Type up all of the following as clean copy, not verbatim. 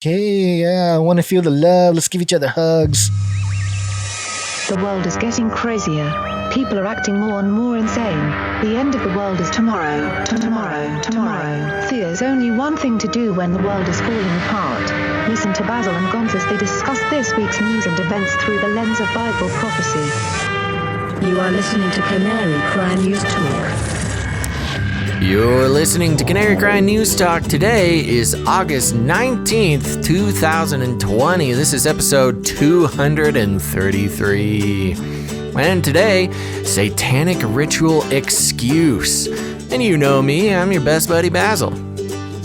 Okay, yeah, I want to feel the love. Let's give each other hugs. The world is getting crazier. People are acting more and more insane. The end of the world is tomorrow. Tomorrow. There's only one thing to do when the world is falling apart. Listen to Basil and Gonz as they discuss this week's news and events through the lens of Bible prophecy. You are listening to Canary Cry News Talk. You're listening to Canary Cry News Talk. Today is August 19th, 2020. This is episode 233. And today, Satanic Ritual Excuse. And you know me, I'm your best buddy Basil.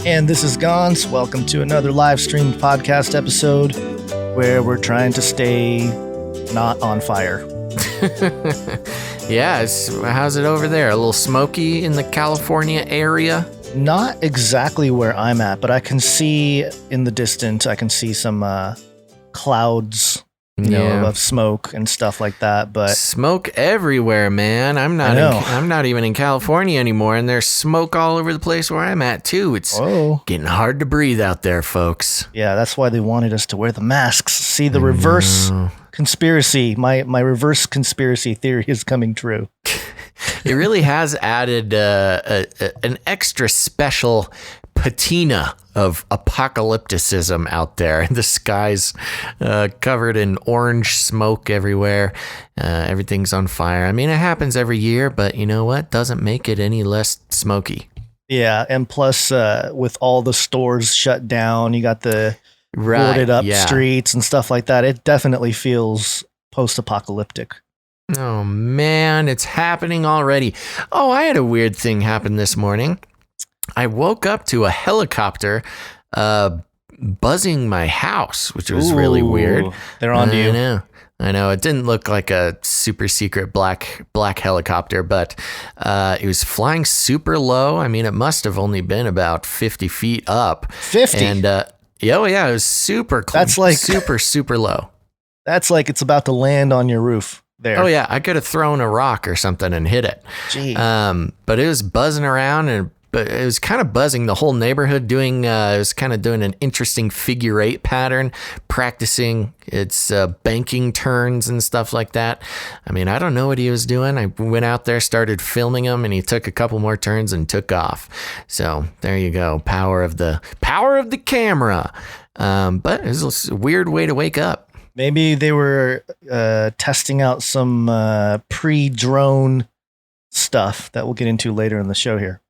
And this is Gonz. Welcome to another live streamed podcast episode where we're trying to stay not on fire. Yeah, how's it over there? A little smoky in the California area? Not exactly where I'm at, but I can see in the distance, I can see some clouds, of smoke and stuff like that. But smoke everywhere, man. I'm not even in California anymore, and there's smoke all over the place where I'm at too. It's getting hard to breathe out there, folks. Yeah, that's why they wanted us to wear the masks. See, the reverse conspiracy, my reverse conspiracy theory is coming true. It really has added an extra special patina of apocalypticism out there. The sky's covered in orange smoke everywhere. Everything's on fire. I mean, it happens every year, but you know what? Doesn't make it any less smoky. Yeah, and plus with all the stores shut down, you got the boarded up streets and stuff like that. It definitely feels post-apocalyptic. Oh man, it's happening already. Oh, I had a weird thing happen this morning. I woke up to a helicopter buzzing my house, which was really weird. They're on to you. I know. It didn't look like a super secret black helicopter, but it was flying super low. I mean, it must have only been about 50 feet up. 50? And it was super close. That's like super low. That's like it's about to land on your roof there. Oh yeah, I could have thrown a rock or something and hit it. Gee. But it was buzzing around, but it was kind of buzzing the whole neighborhood, it was kind of doing an interesting figure eight pattern, practicing its banking turns and stuff like that. I mean, I don't know what he was doing. I went out there, started filming him, and he took a couple more turns and took off. So there you go. Power of the camera. But it was a weird way to wake up. Maybe they were testing out some pre-drone stuff that we'll get into later in the show here.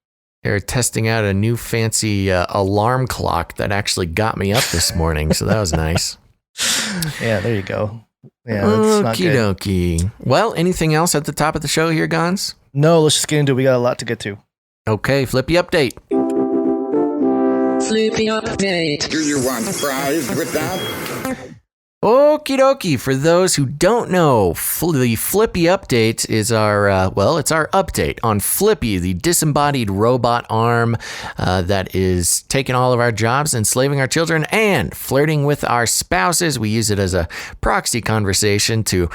They're testing out a new fancy alarm clock that actually got me up this morning, so that was nice. Yeah, there you go. Yeah, that's not good. Okie dokie. Well, anything else at the top of the show here, Gonz? No, let's just get into it. We got a lot to get to. Okay, Flippy Update. Flippy Update. Do you want fries with that? Okie dokie. For those who don't know, the Flippy Update is it's our update on Flippy, the disembodied robot arm that is taking all of our jobs, enslaving our children, and flirting with our spouses. We use it as a proxy conversation to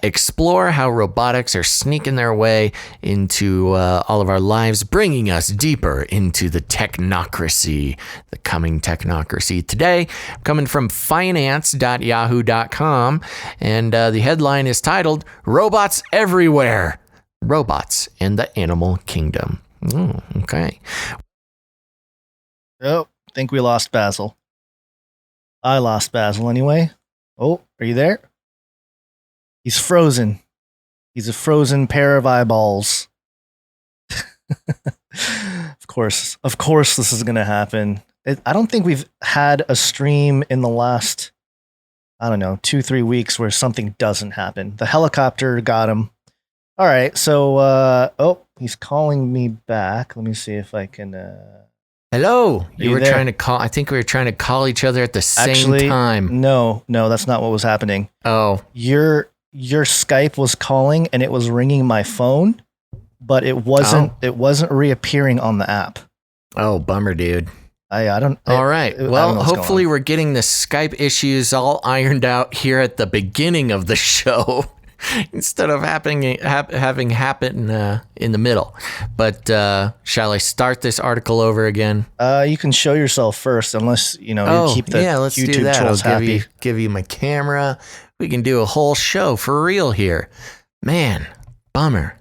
explore how robotics are sneaking their way into all of our lives, bringing us deeper into the technocracy, the coming technocracy. Today, coming from finance.yahoo.com, and the headline is titled Robots Everywhere, Robots in the Animal Kingdom. Okay. Oh, think we lost Basil. I lost Basil anyway. Oh, are you there? He's frozen. He's a frozen pair of eyeballs. Of course this is going to happen. I don't think we've had a stream in the last 2-3 weeks where something doesn't happen. The helicopter got him. All right, so he's calling me back. Let me see if I can. Hello. You were there? Trying to call. I think we were trying to call each other at the same time. No, that's not what was happening. Oh, your Skype was calling and it was ringing my phone, but it wasn't. It wasn't reappearing on the app. Oh, bummer, dude. All right. Well, hopefully we're getting the Skype issues all ironed out here at the beginning of the show. instead of having happen in the middle. But shall I start this article over again? You can show yourself first, unless you keep the let's YouTube do that. trolls I'll happy. give you my camera. We can do a whole show for real here. Man, bummer.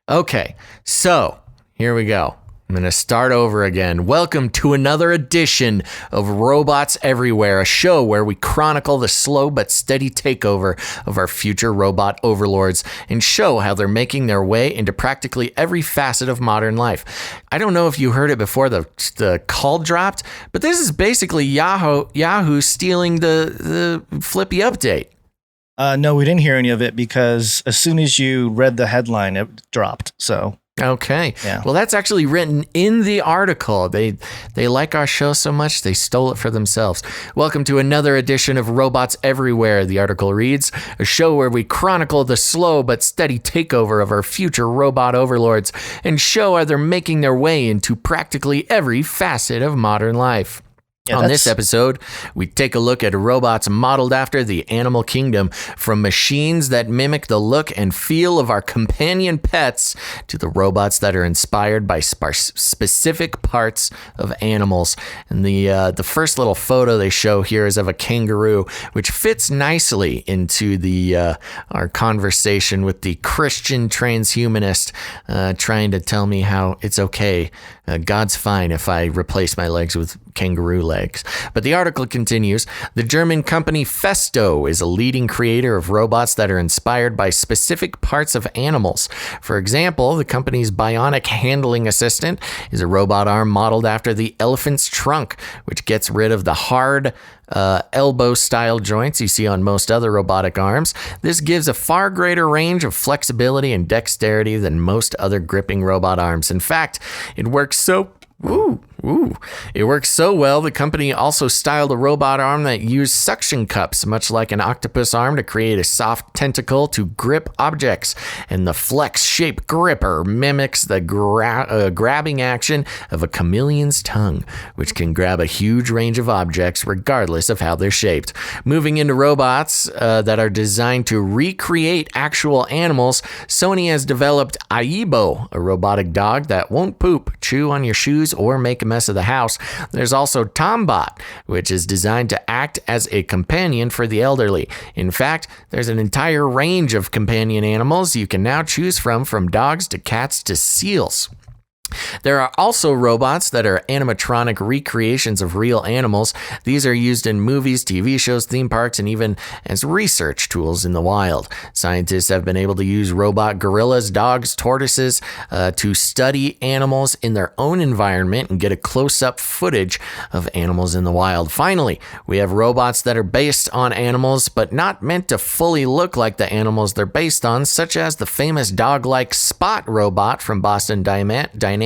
Okay, so here we go. I'm going to start over again. Welcome to another edition of Robots Everywhere, a show where we chronicle the slow but steady takeover of our future robot overlords and show how they're making their way into practically every facet of modern life. I don't know if you heard it before the call dropped, but this is basically Yahoo stealing the Flippy update. No, we didn't hear any of it because as soon as you read the headline, it dropped. So. Okay. Yeah. Well, that's actually written in the article. They like our show so much, they stole it for themselves. Welcome to another edition of Robots Everywhere, the article reads, a show where we chronicle the slow but steady takeover of our future robot overlords and show how they're making their way into practically every facet of modern life. Yeah, On this episode, we take a look at robots modeled after the animal kingdom, from machines that mimic the look and feel of our companion pets to the robots that are inspired by specific parts of animals. And the first little photo they show here is of a kangaroo, which fits nicely into the our conversation with the Christian transhumanist trying to tell me how it's okay. God's fine if I replace my legs with kangaroo legs. But the article continues. The German company Festo is a leading creator of robots that are inspired by specific parts of animals. For example, the company's bionic handling assistant is a robot arm modeled after the elephant's trunk, which gets rid of the hard elbow-style joints you see on most other robotic arms. This gives a far greater range of flexibility and dexterity than most other gripping robot arms. In fact, it works so It works so well, the company also styled a robot arm that used suction cups, much like an octopus arm, to create a soft tentacle to grip objects. And the flex-shaped gripper mimics the grabbing action of a chameleon's tongue, which can grab a huge range of objects regardless of how they're shaped. Moving into robots that are designed to recreate actual animals, Sony has developed Aibo, a robotic dog that won't poop, chew on your shoes, or make a mess of the house. There's also Tombot, which is designed to act as a companion for the elderly. In fact, there's an entire range of companion animals you can now choose from dogs to cats to seals. There are also robots that are animatronic recreations of real animals. These are used in movies, TV shows, theme parks, and even as research tools in the wild. Scientists have been able to use robot gorillas, dogs, tortoises to study animals in their own environment and get a close-up footage of animals in the wild. Finally, we have robots that are based on animals but not meant to fully look like the animals they're based on, such as the famous dog-like Spot robot from Boston Dynamics,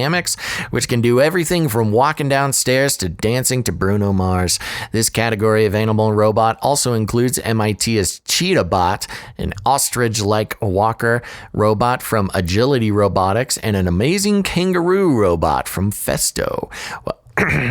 which can do everything from walking downstairs to dancing to Bruno Mars. This category of animal robot also includes MIT's Cheetah Bot, an ostrich-like walker robot from Agility Robotics, and an amazing kangaroo robot from Festo.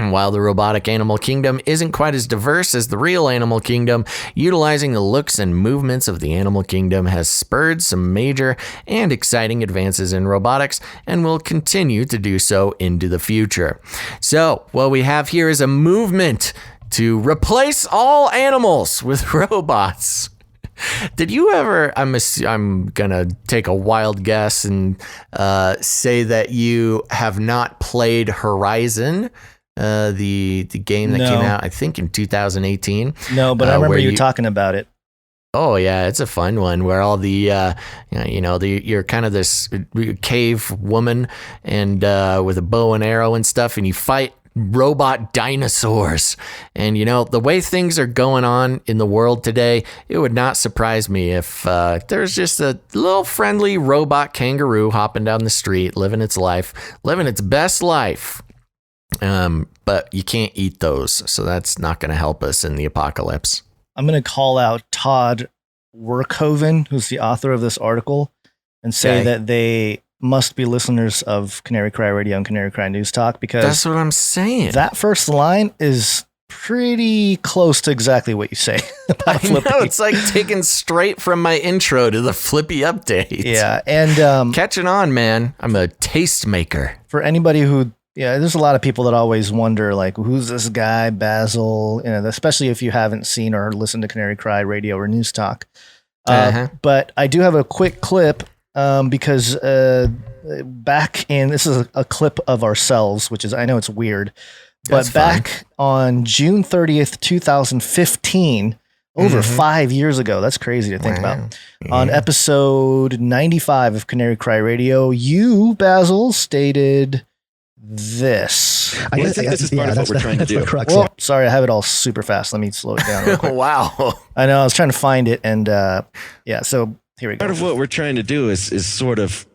While the robotic animal kingdom isn't quite as diverse as the real animal kingdom, utilizing the looks and movements of the animal kingdom has spurred some major and exciting advances in robotics and will continue to do so into the future. So, what we have here is a movement to replace all animals with robots. Did you ever, I'm gonna take a wild guess and say that you have not played Horizon, the game that came out, I think, in 2018. No, but I remember you talking about it. Oh yeah, it's a fun one where all the you're kind of this cave woman and with a bow and arrow and stuff, and you fight robot dinosaurs. And the way things are going on in the world today, it would not surprise me if there's just a little friendly robot kangaroo hopping down the street, living its best life. But you can't eat those, so that's not going to help us in the apocalypse. I'm going to call out Todd Werkhoven, who's the author of this article, and say that they must be listeners of Canary Cry Radio and Canary Cry News Talk, because that's what I'm saying. That first line is pretty close to exactly what you say about Flippy. No, it's like taken straight from my intro to the Flippy update. Yeah, and catching on, man. I'm a tastemaker. For anybody who, there's a lot of people that always wonder, like, who's this guy, Basil? Especially if you haven't seen or listened to Canary Cry Radio or News Talk. But I do have a quick clip because back in, this is a clip of ourselves, which is, I know it's weird, but back on June 30th, 2015, over 5 years ago, that's crazy to think about, on episode 95 of Canary Cry Radio, you, Basil, stated this. I think this is part of what we're trying to do. Sorry, I have it all super fast. Let me slow it down real quick. Wow. I know, I was trying to find it, and so here we go. Part of what we're trying to do is sort of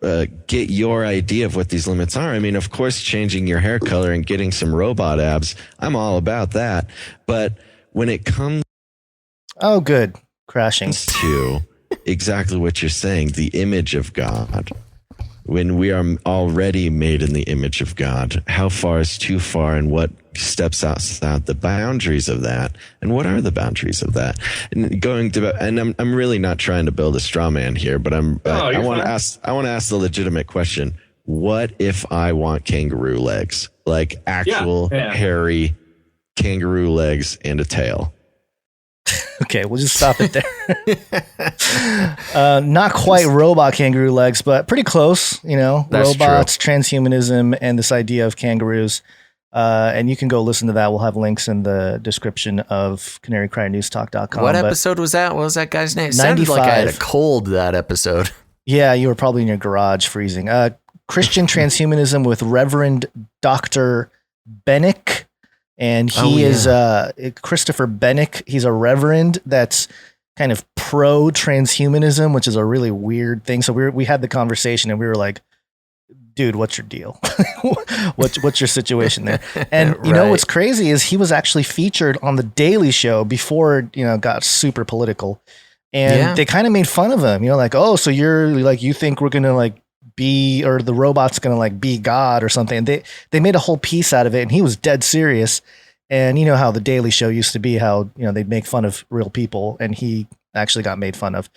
get your idea of what these limits are. I mean, of course, changing your hair color and getting some robot abs, I'm all about that. But when it comes good. Crashing. to exactly what you're saying, the image of God, when we are already made in the image of God, how far is too far, and what steps outside the boundaries of that, and what are the boundaries of that? And I'm really not trying to build a straw man here, but I want to ask the legitimate question: what if I want kangaroo legs, like actual hairy kangaroo legs and a tail? Okay, we'll just stop it there. Not quite robot kangaroo legs, but pretty close, That's robots, transhumanism, and this idea of kangaroos. And you can go listen to that. We'll have links in the description of canarycrynewstalk.com. What episode was that? What was that guy's name? It sounded 95. like I had a cold that episode. Yeah, you were probably in your garage freezing. Christian transhumanism with Reverend Dr. Bennick. And he is Christopher Bennick. He's a reverend that's kind of pro transhumanism, which is a really weird thing. So we had the conversation, and we were like, "Dude, what's your deal? what's your situation there?" And you know what's crazy is he was actually featured on the Daily Show before it got super political, and they kind of made fun of him. Like, "Oh, so you're like, you think we're gonna like be, or the robot's gonna like be God or something?" And they made a whole piece out of it, and he was dead serious. And you know how the Daily Show used to be, how they'd make fun of real people, and he actually got made fun of,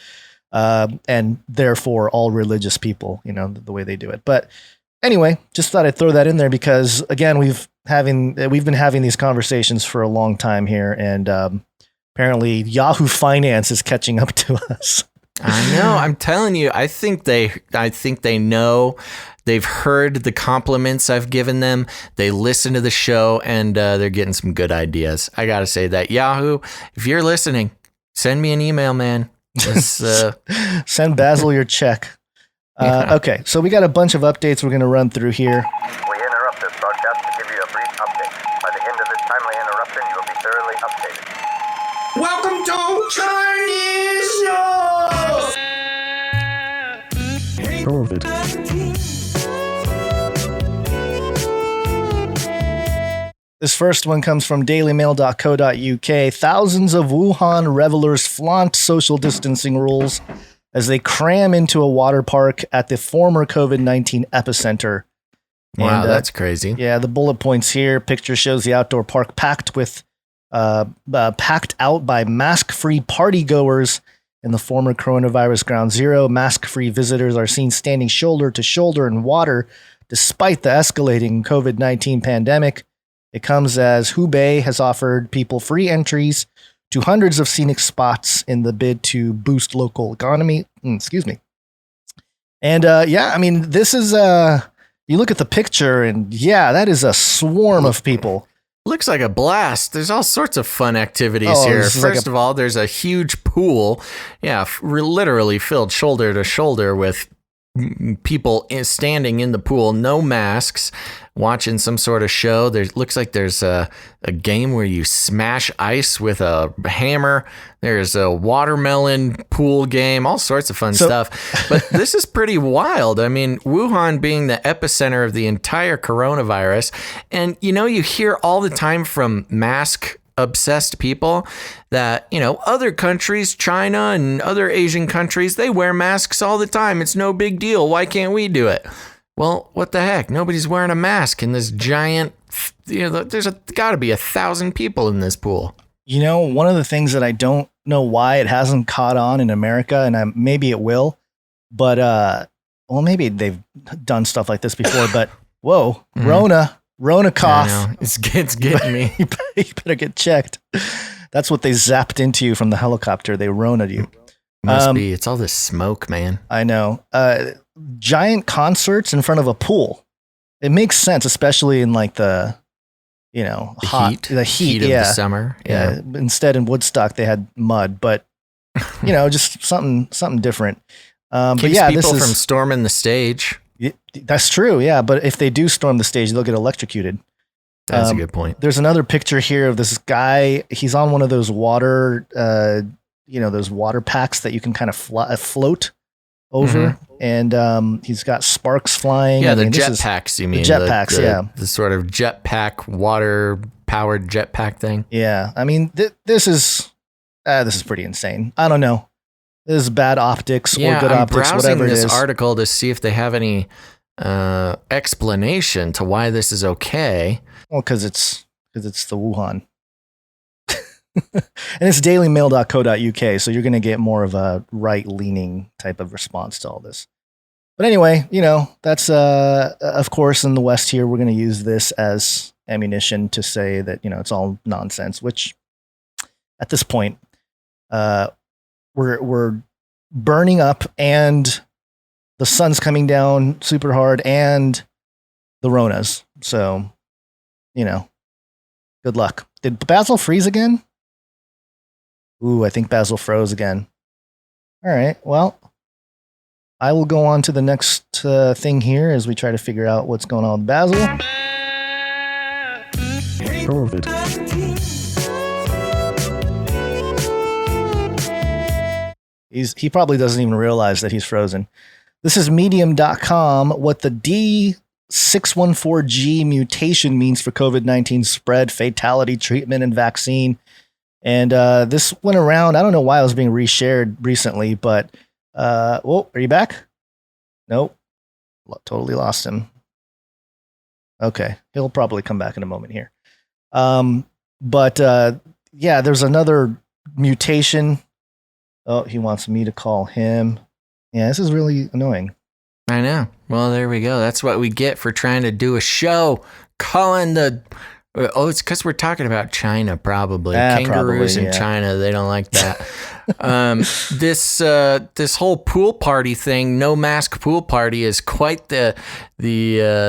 and therefore all religious people, the way they do it. But anyway, just thought I'd throw that in there because again, we've been having these conversations for a long time here, and apparently Yahoo Finance is catching up to us. I know. I'm telling you. I think they know. They've heard the compliments I've given them. They listen to the show, and they're getting some good ideas. I gotta say that. Yahoo, if you're listening, send me an email, man. Send Basil your check. Okay, so we got a bunch of updates we're gonna run through here. We interrupt this broadcast to give you a brief update. By the end of this timely interruption, you will be thoroughly updated. Welcome to Chinese News! This first one comes from dailymail.co.uk. Thousands of Wuhan revelers flaunt social distancing rules as they cram into a water park at the former COVID-19 epicenter. Wow, that's crazy. Yeah, the bullet points here. Picture shows the outdoor park packed out by mask-free partygoers in the former coronavirus ground zero. Mask-free visitors are seen standing shoulder to shoulder in water despite the escalating COVID-19 pandemic. It comes as Hubei has offered people free entries to hundreds of scenic spots in the bid to boost local economy. Excuse me. And this is you look at the picture, and that is a swarm of people. Looks like a blast. There's all sorts of fun activities here. First of all, there's a huge pool. Yeah, literally filled shoulder to shoulder with people standing in the pool, no masks, watching some sort of show. Looks like there's a game where you smash ice with a hammer. There's a watermelon pool game, all sorts of fun stuff. But this is pretty wild. I mean, Wuhan being the epicenter of the entire coronavirus. And, you hear all the time from mask obsessed people that, other countries, China and other Asian countries, they wear masks all the time. It's no big deal. Why can't we do it? Well, what the heck? Nobody's wearing a mask in this giant there's got to be 1,000 people in this pool. You know, one of the things that I don't know why it hasn't caught on in America, and maybe it will, but well, maybe they've done stuff like this before. But whoa, Rona cough. It's getting me. You better get checked. That's what they zapped into you from the helicopter. They Rona'd you. Must be. It's all this smoke, man. I know. Giant concerts in front of a pool. It makes sense, especially in like the heat of the summer. Yeah. Instead in Woodstock they had mud, but just something different. But yeah, people from storming the stage. That's true. Yeah. But if they do storm the stage, they'll get electrocuted. That's a good point. There's another picture here of this guy. He's on one of those water, those water packs that you can kind of float over. And he's got sparks flying. Yeah, the jet packs, you mean? The jet packs, yeah. The sort of jet pack, water-powered jet pack thing. Yeah, I mean, this is pretty insane. I don't know. This is bad optics or good optics, whatever it is. I'm browsing this article to see if they have any explanation to why this is okay. Well, because it's the Wuhan. And it's dailymail.co.uk, so you're going to get more of a right-leaning type of response to all this. But anyway, that's, of course, in the West here, we're going to use this as ammunition to say that, it's all nonsense, which at this point, we're burning up and the sun's coming down super hard and the Ronas. So, good luck. Did Basil freeze again? Ooh, I think Basil froze again. All right, well, I will go on to the next thing here as we try to figure out what's going on with Basil. He probably doesn't even realize that he's frozen. This is medium.com. What the D614G mutation means for COVID-19 spread, fatality, treatment, and vaccine. And this went around. I don't know why it was being reshared recently, but are you back? Nope. Totally lost him. Okay. He'll probably come back in a moment here. But there's another mutation. Oh, he wants me to call him. Yeah, this is really annoying. I know. Well, there we go. That's what we get for trying to do a show. Calling the... Oh, it's because we're talking about China, probably. Kangaroos in China, they don't like that. This whole pool party thing, no mask pool party, is quite the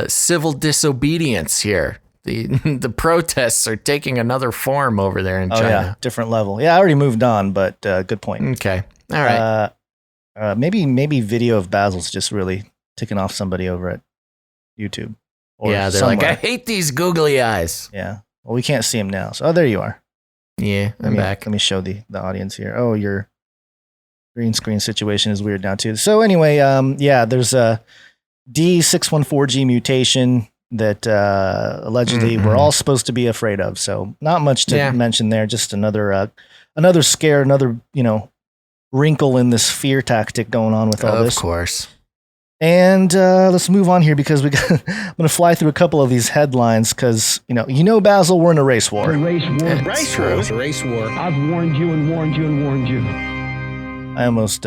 civil disobedience here. The protests are taking another form over there in China. Oh, yeah, different level. Yeah, I already moved on, but good point. Okay, all right. Maybe video of Basil's just really ticking off somebody over at YouTube. Yeah, they're somewhere. Like, I hate these googly eyes. Yeah. Well, we can't see him now. So, there you are. Yeah, I'm back. Let me show the audience here. Oh, your green screen situation is weird now, too. So, anyway, there's a D614G mutation that allegedly we're all supposed to be afraid of. So, not much to mention there. Just another scare, another, wrinkle in this fear tactic going on with all this. Of course. And let's move on here because I'm going to fly through a couple of these headlines because, Basil, we're in a race war. Race war. Race war. I've warned you and warned you and warned you. I almost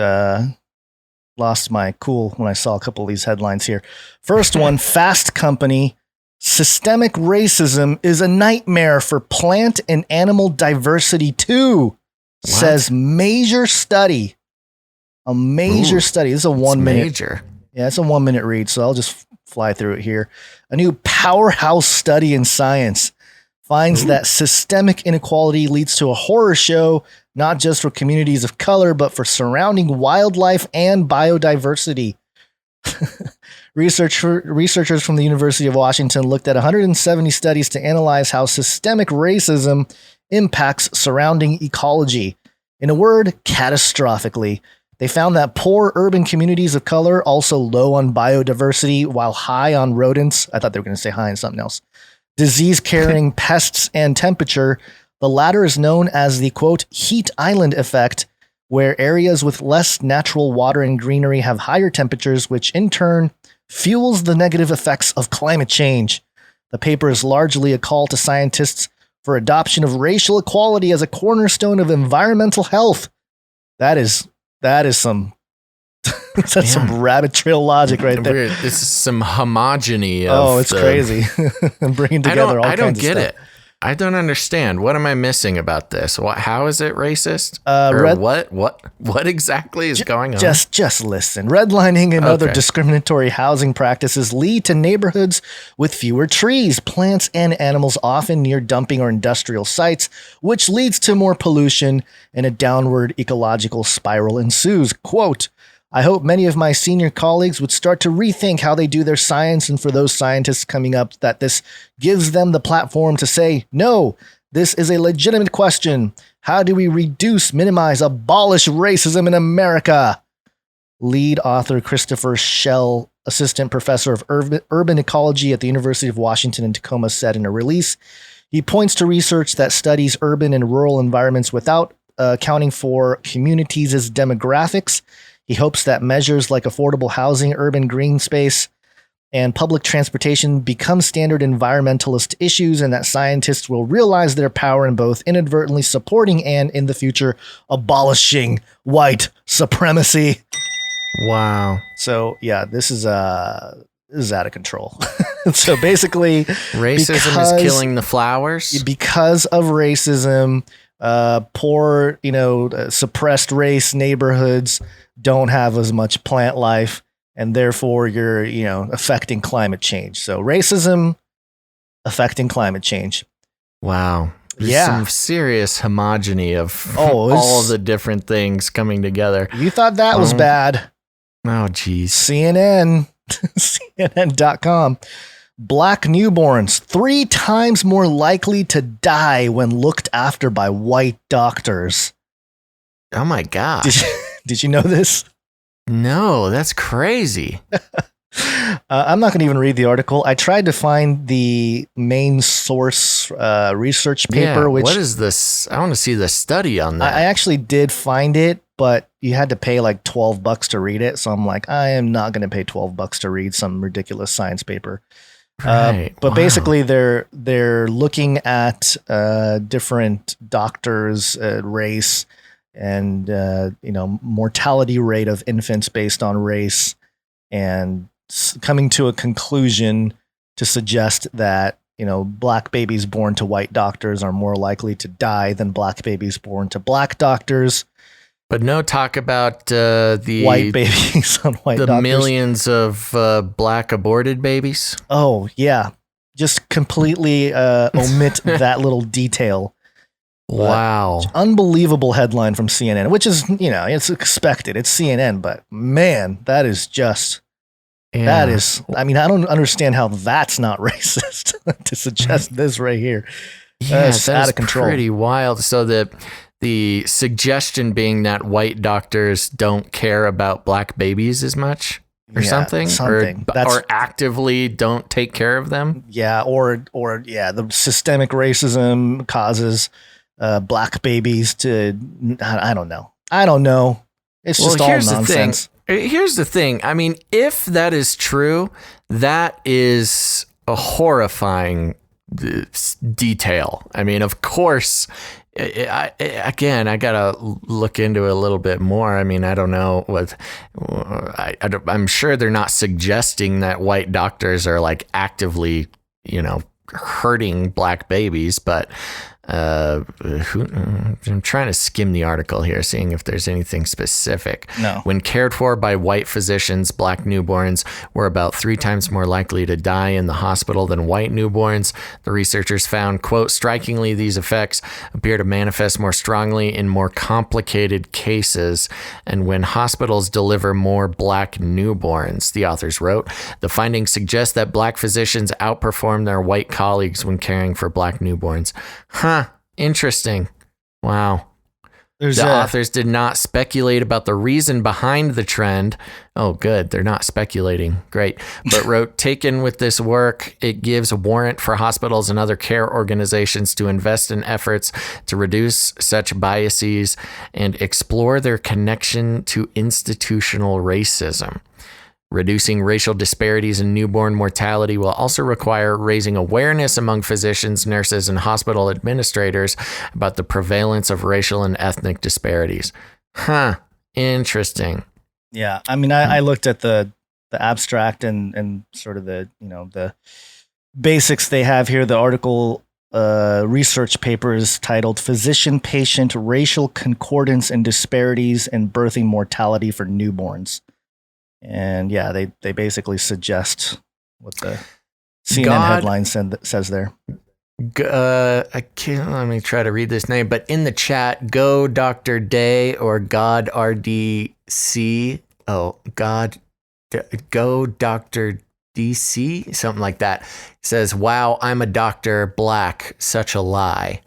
lost my cool when I saw a couple of these headlines here. First one, Fast Company. Systemic racism is a nightmare for plant and animal diversity too, says major study. A major study. This is a 1 minute. Major. Yeah, it's a 1 minute read, so I'll just fly through it here. A new powerhouse study in science finds that systemic inequality leads to a horror show, not just for communities of color, but for surrounding wildlife and biodiversity. Researchers from the University of Washington looked at 170 studies to analyze how systemic racism impacts surrounding ecology. In a word, catastrophically. They found that poor urban communities of color, also low on biodiversity, while high on rodents. I thought they were going to say high on something else. Disease-carrying pests and temperature. The latter is known as the, quote, heat island effect, where areas with less natural water and greenery have higher temperatures, which in turn fuels the negative effects of climate change. The paper is largely a call to scientists for adoption of racial equality as a cornerstone of environmental health. That is some that's some rabbit trail logic right there. This is some homogeny. It's crazy. Bringing together all kinds of stuff. I don't get it. I don't understand. What am I missing about this? How is it racist? What exactly is going on? Just listen. Redlining and other discriminatory housing practices lead to neighborhoods with fewer trees, plants, and animals, often near dumping or industrial sites, which leads to more pollution, and a downward ecological spiral ensues. Quote, I hope many of my senior colleagues would start to rethink how they do their science, and for those scientists coming up, that this gives them the platform to say, no, this is a legitimate question. How do we reduce, minimize, abolish racism in America? Lead author Christopher Schell, assistant professor of urban ecology at the University of Washington in Tacoma, said in a release. He points to research that studies urban and rural environments without accounting for communities' demographics. He hopes that measures like affordable housing, urban green space, and public transportation become standard environmentalist issues, and that scientists will realize their power in both inadvertently supporting and, in the future, abolishing white supremacy. Wow. So, yeah, this is out of control. So basically, racism is killing the flowers. Because of racism, poor, suppressed race neighborhoods don't have as much plant life, and therefore you're, affecting climate change. So racism affecting climate change. Wow. There's some serious homogeny of all the different things coming together. You thought that was bad. Oh, geez. CNN, CNN.com. Black newborns 3 times more likely to die when looked after by white doctors. Oh my God. Did you know this? No, that's crazy. I'm not going to even read the article. I tried to find the main source research paper. What is this? I want to see the study on that. I actually did find it, but you had to pay like $12 to read it. So I'm like, I am not going to pay $12 to read some ridiculous science paper. Right. But basically, they're looking at different doctors' race and mortality rate of infants based on race, and coming to a conclusion to suggest that black babies born to white doctors are more likely to die than black babies born to black doctors. But no talk about the white babies on white doctors. The millions of black aborted babies. Oh, yeah. Just completely omit that little detail. Wow. Unbelievable headline from CNN, which is, it's expected. It's CNN, but man, that is just, I don't understand how that's not racist to suggest this right here. That's out of control. Pretty wild. So the suggestion being that white doctors don't care about black babies as much or something. Or actively don't take care of them. Yeah. Or the systemic racism causes black babies to, I don't know. It's just all nonsense. Here's the thing. I mean, if that is true, that is a horrifying detail. I mean, of course, I gotta look into it a little bit more. I mean, I don't know what. I'm sure they're not suggesting that white doctors are like actively, hurting black babies, but I'm trying to skim the article here, seeing if there's anything specific. No. When cared for by white physicians, black newborns were about 3 times more likely to die in the hospital than white newborns. The researchers found, quote, strikingly, these effects appear to manifest more strongly in more complicated cases and when hospitals deliver more black newborns, the authors wrote. The findings suggest that black physicians outperform their white colleagues when caring for black newborns. Huh. Interesting. Wow. The authors did not speculate about the reason behind the trend. Oh, good. They're not speculating. Great. But wrote, taken with this work, it gives a warrant for hospitals and other care organizations to invest in efforts to reduce such biases and explore their connection to institutional racism. Reducing racial disparities in newborn mortality will also require raising awareness among physicians, nurses, and hospital administrators about the prevalence of racial and ethnic disparities. Huh. Interesting. Yeah. I mean, I looked at the abstract and sort of the basics they have here. The article research paper is titled Physician-Patient Racial Concordance and Disparities in Birthing Mortality for Newborns. And yeah, they basically suggest what the CNN headline says there. I can't, let me try to read this name, but in the chat, Go Dr. Day or God RDC. Oh, God, Go Dr. DC, something like that. Says, wow, I'm a doctor, black, such a lie.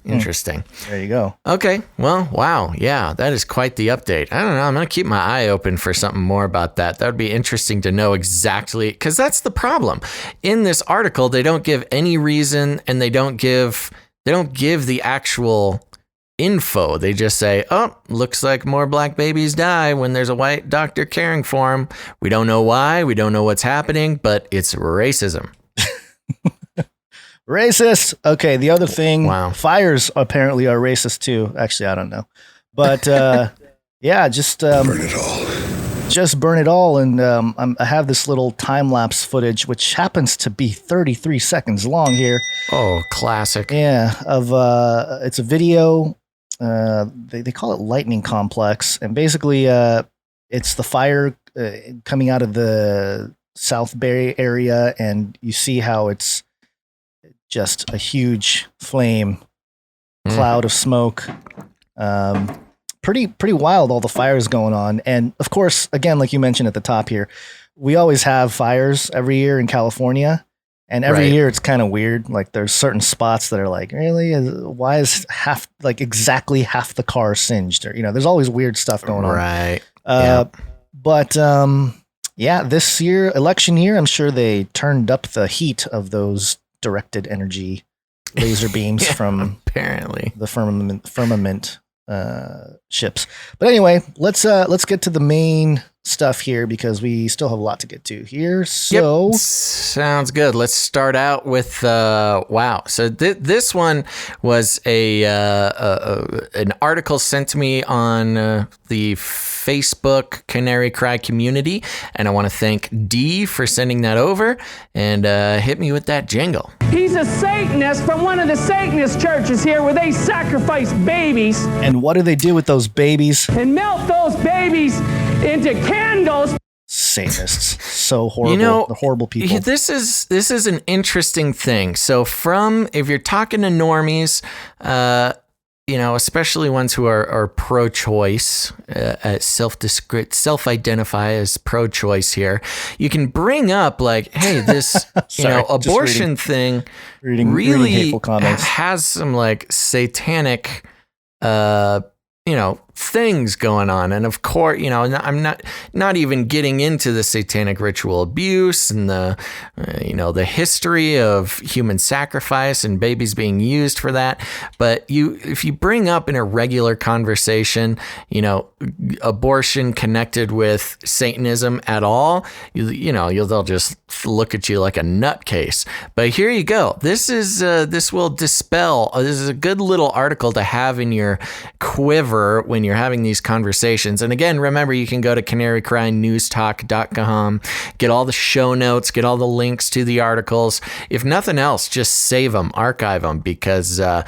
Interesting. There you go. Okay. Well, wow. Yeah, that is quite the update. I don't know. I'm going to keep my eye open for something more about that. That would be interesting to know exactly, because that's the problem. In this article, they don't give any reason, and they don't give the actual info. They just say, oh, looks like more black babies die when there's a white doctor caring for them. We don't know why. We don't know what's happening, but it's racism. Racist. Okay, the other thing, Wow. Fires apparently are racist too. Actually, I don't know. But yeah, just burn it all. Just burn it all. And I have this little time-lapse footage, which happens to be 33 seconds long here. Oh, classic. Yeah, it's a video. They call it Lightning Complex. And basically, it's the fire coming out of the South Bay area. And you see how it's just a huge flame cloud of smoke. Pretty wild, all the fires going on. And of course, again, like you mentioned at the top here, we always have fires every year in California. And every year it's kind of weird. Like there's certain spots that are like, really? Why is exactly half the car singed? Or, there's always weird stuff going on. Right. But yeah, this year, election year, I'm sure they turned up the heat of those directed energy laser beams from apparently the firmament ships. But anyway, let's get to the main stuff here because we still have a lot to get to here. So sounds good. Let's start out with wow. So this one was an article sent to me on the Facebook Canary Cry community, and I want to thank Dee for sending that over, and hit me with that jingle. He's a Satanist from one of the Satanist churches here where they sacrifice babies And what do they do with those babies? and melt those babies into candles. Satanists. So horrible. The horrible people. This is an interesting thing. So if you're talking to normies, especially ones who are pro-choice, self-identify as pro-choice here, you can bring up like, hey, this abortion thing really hateful comments. has some like satanic things going on. And of course, I'm not even getting into the satanic ritual abuse and the history of human sacrifice and babies being used for that. But if you bring up in a regular conversation, abortion connected with Satanism at all, they'll just look at you like a nutcase. But here you go. This will dispel. This is a good little article to have in your quiver when you're having these conversations. And again, remember, you can go to canarycrynewstalk.com, get all the show notes, get all the links to the articles. If nothing else, just save them, archive them, because a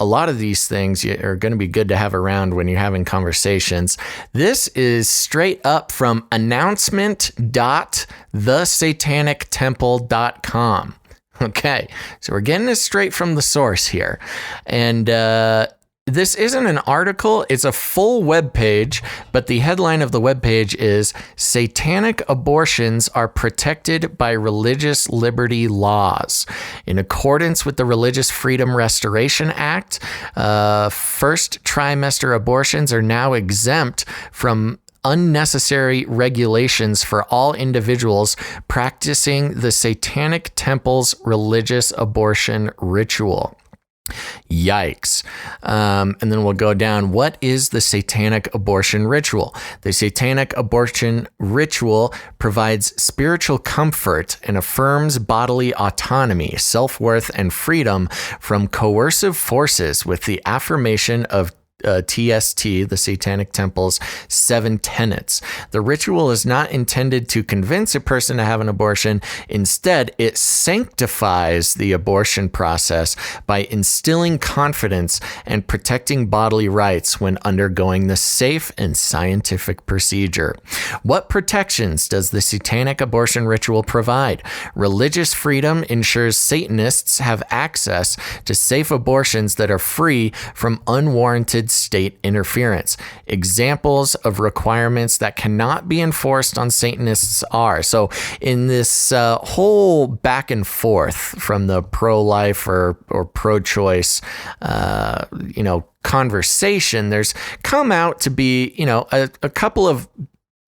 lot of these things are going to be good to have around when you're having conversations. This is straight up from announcement.thesatanictemple.com. Okay, so we're getting this straight from the source here. And this isn't an article, it's a full web page, but the headline of the web page is Satanic Abortions Are Protected by Religious Liberty Laws. In accordance with the Religious Freedom Restoration Act, first trimester abortions are now exempt from unnecessary regulations for all individuals practicing the Satanic Temple's religious abortion ritual. Yikes. And then we'll go down. What is the satanic abortion ritual? The satanic abortion ritual provides spiritual comfort and affirms bodily autonomy, self-worth, and freedom from coercive forces with the affirmation of TST, the Satanic Temple's 7 tenets. The ritual is not intended to convince a person to have an abortion. Instead, it sanctifies the abortion process by instilling confidence and protecting bodily rights when undergoing the safe and scientific procedure. What protections does the Satanic abortion ritual provide? Religious freedom ensures Satanists have access to safe abortions that are free from unwarranted state interference. Examples of requirements that cannot be enforced on Satanists are, so in this whole back and forth from the pro-life or pro-choice, conversation, there's come out to be, a couple of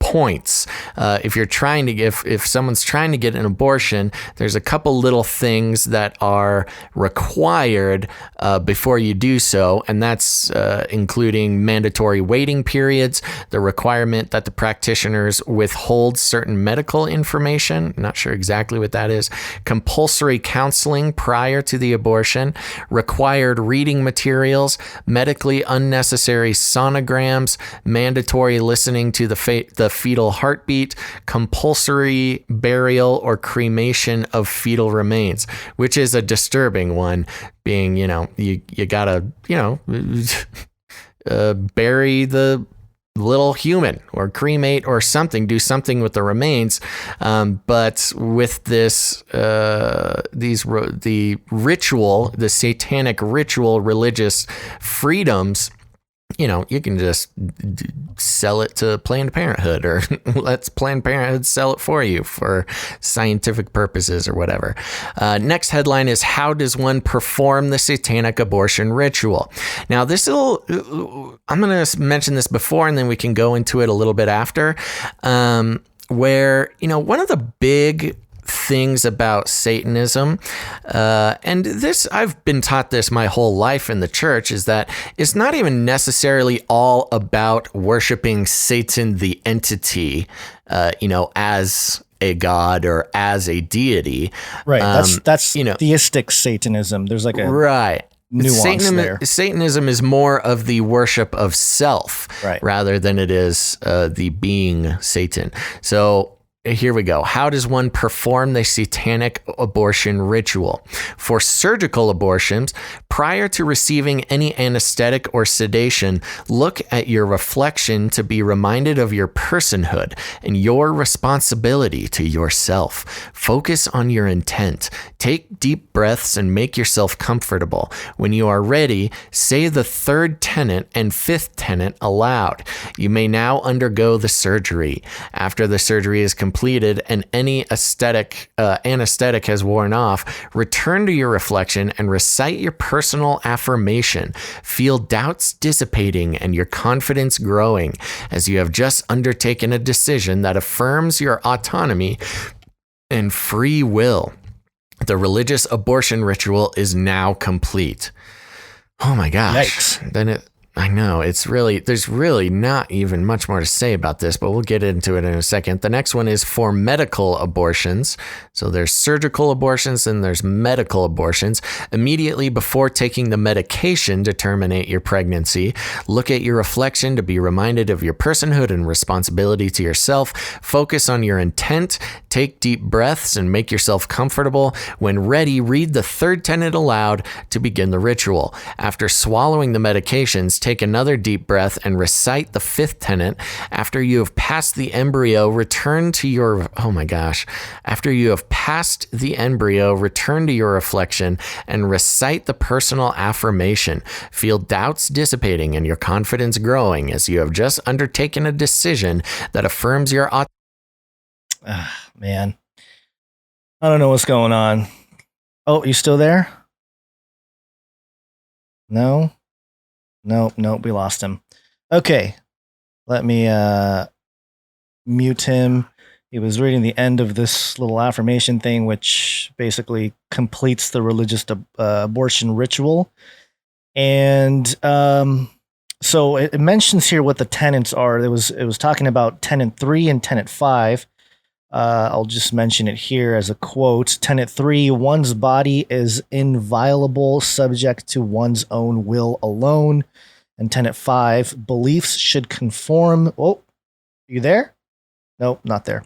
points. If you're trying to if someone's trying to get an abortion, there's a couple little things that are required before you do so, and that's including mandatory waiting periods, the requirement that the practitioners withhold certain medical information, not sure exactly what that is, compulsory counseling prior to the abortion, required reading materials, medically unnecessary sonograms, mandatory listening to the fetal heartbeat, compulsory burial or cremation of fetal remains, which is a disturbing one, being, you gotta, bury the little human or cremate or something, do something with the remains. But with this, the ritual, the satanic ritual, religious freedoms, you can just sell it to Planned Parenthood, or let's Planned Parenthood sell it for you for scientific purposes or whatever. Next headline is, how does one perform the satanic abortion ritual? Now, I'm going to mention this before, and then we can go into it a little bit after, where, one of the big things about Satanism, and this, I've been taught this my whole life in the church, is that it's not even necessarily all about worshiping Satan, the entity, as a god or as a deity. Right. That's theistic Satanism. There's like a right nuance there. Satanism is more of the worship of self, right, rather than it is the being Satan. So here we go. How does one perform the satanic abortion ritual? For surgical abortions, prior to receiving any anesthetic or sedation, look at your reflection to be reminded of your personhood and your responsibility to yourself. Focus on your intent. Take deep breaths and make yourself comfortable. When you are ready, say the 3rd tenet and 5th tenet aloud. You may now undergo the surgery. After the surgery is completed and any anesthetic has worn off, return to your reflection and recite your personal affirmation. Feel doubts dissipating and your confidence growing as you have just undertaken a decision that affirms your autonomy and free will. The religious abortion ritual is now complete. Oh my gosh. Yikes. I know, there's really not even much more to say about this, but we'll get into it in a second. The next one is for medical abortions. So there's surgical abortions and there's medical abortions. Immediately before taking the medication to terminate your pregnancy, look at your reflection to be reminded of your personhood and responsibility to yourself. Focus on your intent. Take deep breaths and make yourself comfortable. When ready, read the 3rd tenet aloud to begin the ritual. After swallowing the medications, take another deep breath and recite the 5th tenet. After you have passed the embryo, return to your reflection and recite the personal affirmation. Feel doubts dissipating and your confidence growing as you have just undertaken a decision that affirms your man, I don't know what's going on. Oh, you still there? No, we lost him. Okay, let me mute him. He was reading the end of this little affirmation thing, which basically completes the religious abortion ritual. And so it mentions here what the tenets are. It was talking about tenet 3 and tenet 5. I'll just mention it here as a quote. Tenet 3, one's body is inviolable, subject to one's own will alone. And tenet 5, beliefs should conform. Oh, you there? Nope, not there.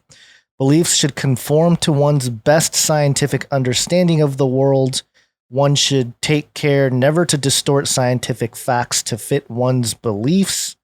Beliefs should conform to one's best scientific understanding of the world. One should take care never to distort scientific facts to fit one's beliefs.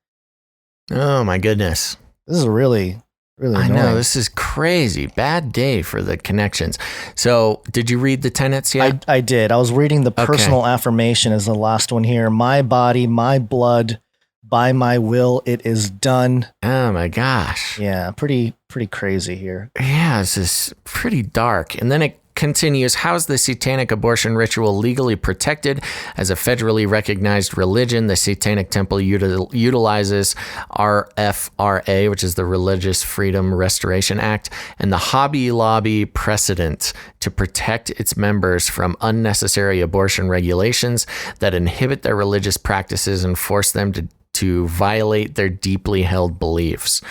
Oh, my goodness. This is really I annoying. know, this is crazy. Bad day for the connections. So, did you read the tenets yet? I did. I was reading the personal affirmation as the last one here. My body, my blood, by my will, it is done. Oh my gosh. Yeah, pretty crazy here. Yeah, this is pretty dark. And then it continues, how's the satanic abortion ritual legally protected as a federally recognized religion? The Satanic Temple utilizes RFRA, which is the Religious Freedom Restoration Act, and the Hobby Lobby precedent to protect its members from unnecessary abortion regulations that inhibit their religious practices and force them to violate their deeply held beliefs.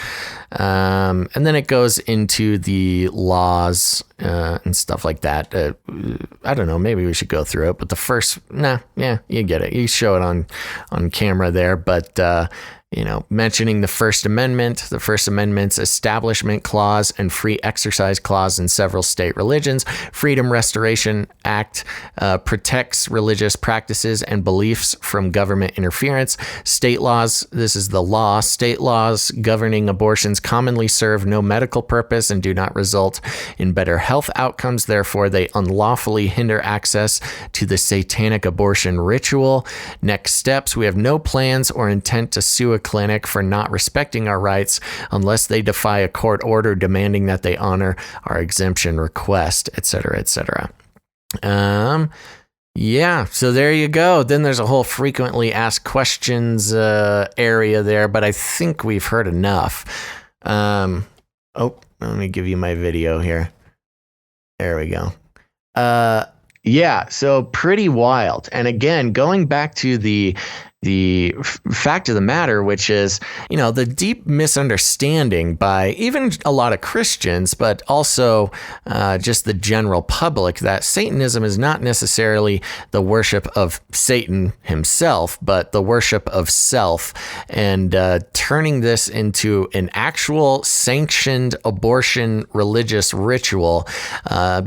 And then it goes into the laws and stuff like that. I don't know, maybe we should go through it, but the first, you get it. You show it on camera there, but mentioning the First Amendment's Establishment Clause and Free Exercise Clause in several state religions. Freedom Restoration Act protects religious practices and beliefs from government interference. State laws, this is the law. State laws governing abortions commonly serve no medical purpose and do not result in better health outcomes. Therefore, they unlawfully hinder access to the satanic abortion ritual. Next steps, we have no plans or intent to sue a clinic for not respecting our rights unless they defy a court order demanding that they honor our exemption request, etc., etc. Yeah, so there you go. Then there's a whole frequently asked questions area there, but I think we've heard enough. Let me give you my video here. There we go. Yeah, so pretty wild. And again, going back to the fact of the matter, which is, the deep misunderstanding by even a lot of Christians, but also just the general public, that Satanism is not necessarily the worship of Satan himself, but the worship of self, and turning this into an actual sanctioned abortion religious ritual,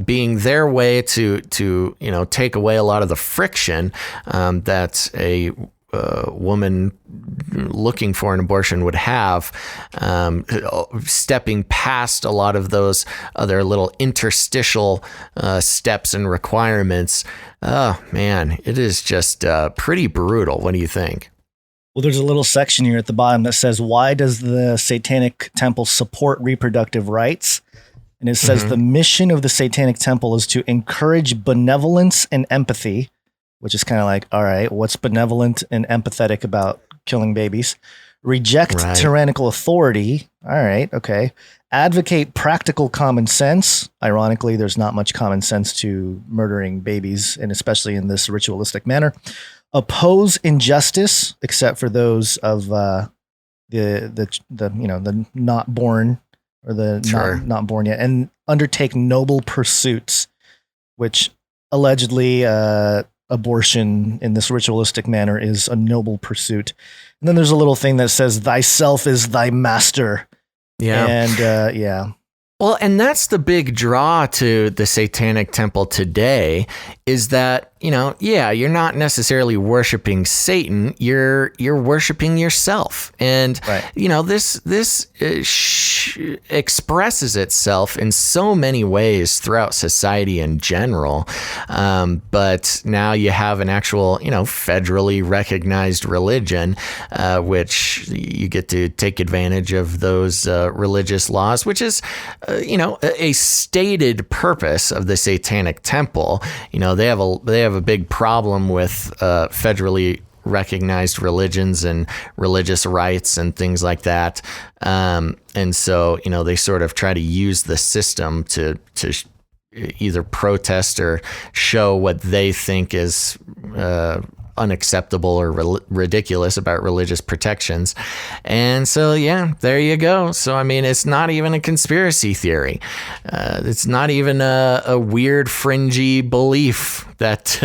being their way to take away a lot of the friction that a woman looking for an abortion would have, stepping past a lot of those other little interstitial steps and requirements. Oh man, it is just pretty brutal. What do you think? Well, there's a little section here at the bottom that says, why does the Satanic Temple support reproductive rights? And it says the mission of the Satanic Temple is to encourage benevolence and empathy, which is kind of like, all right, what's benevolent and empathetic about killing babies? Reject tyrannical authority. All right, okay. Advocate practical common sense. Ironically, there's not much common sense to murdering babies, and especially in this ritualistic manner. Oppose injustice, except for those of the not born or the not born yet, and undertake noble pursuits, which allegedly abortion in this ritualistic manner is a noble pursuit. And then there's a little thing that says thyself is thy master. Yeah. And well, and that's the big draw to the Satanic Temple today, is that, you're not necessarily worshiping Satan, you're worshiping yourself. And, this expresses itself in so many ways throughout society in general. But now you have an actual, federally recognized religion, which you get to take advantage of those religious laws, which is, a stated purpose of the Satanic Temple. They have a big problem with federally recognized religions and religious rites and things like that. And so, they sort of try to use the system to either protest or show what they think is unacceptable or ridiculous about religious protections. And so, yeah, there you go. So, I mean, it's not even a conspiracy theory. It's not even a weird, fringy belief that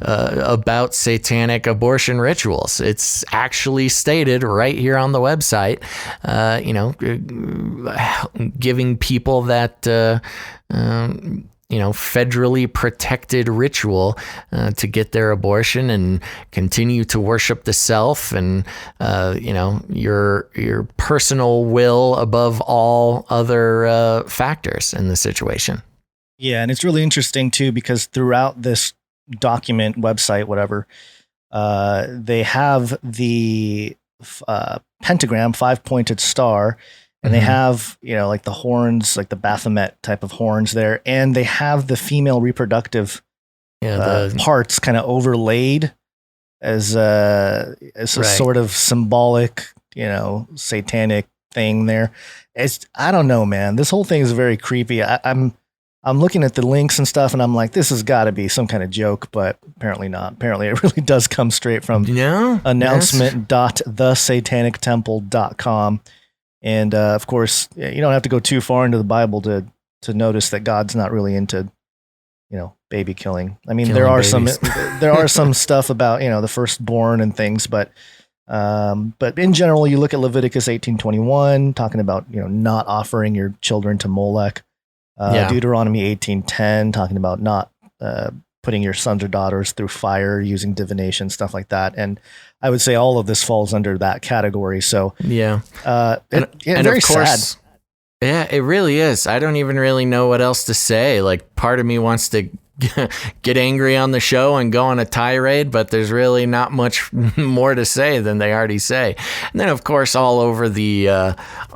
about satanic abortion rituals. It's actually stated right here on the website, giving people that federally protected ritual to get their abortion and continue to worship the self and, your personal will above all other factors in the situation. Yeah, and it's really interesting, too, because throughout this document, website, whatever, they have the pentagram, 5-pointed star, and they have, like the horns, like the Baphomet type of horns there. And they have the female reproductive parts kind of overlaid as a sort of symbolic, satanic thing there. I don't know, man. This whole thing is very creepy. I'm looking at the links and stuff, and I'm like, this has got to be some kind of joke, but apparently not. Apparently it really does come straight from announcement.thesatanictemple.com. And of course, you don't have to go too far into the Bible to notice that God's not really into, baby killing. I mean, there are some stuff about the firstborn and things, but in general, you look at Leviticus 18:21, talking about not offering your children to Molech. Deuteronomy 18:10, talking about not putting your sons or daughters through fire using divination, stuff like that. And I would say all of this falls under that category. So and very of course, sad. Yeah, it really is. I don't even really know what else to say. Like, part of me wants to get angry on the show and go on a tirade, but there's really not much more to say than they already say. And then, of course, all over the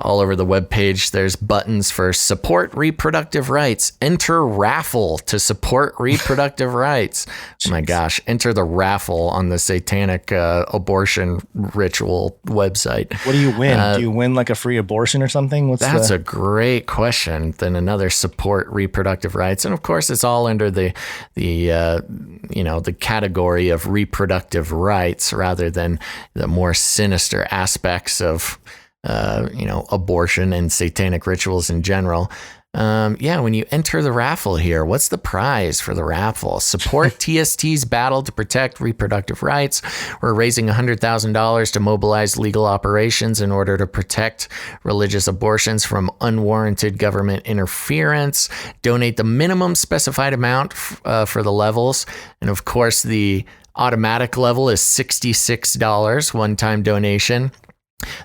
webpage, there's buttons for support reproductive rights, enter raffle to support reproductive rights. Oh my gosh, enter the raffle on the satanic abortion ritual website. What do you win? Do you win like a free abortion or something? That's a great question. Then another support reproductive rights. And of course, it's all under the category of reproductive rights rather than the more sinister aspects of abortion and satanic rituals in general. When you enter the raffle here, what's the prize for the raffle? Support TST's battle to protect reproductive rights. We're raising $100,000 to mobilize legal operations in order to protect religious abortions from unwarranted government interference. Donate the minimum specified amount for the levels. And of course, the automatic level is $66, one-time donation.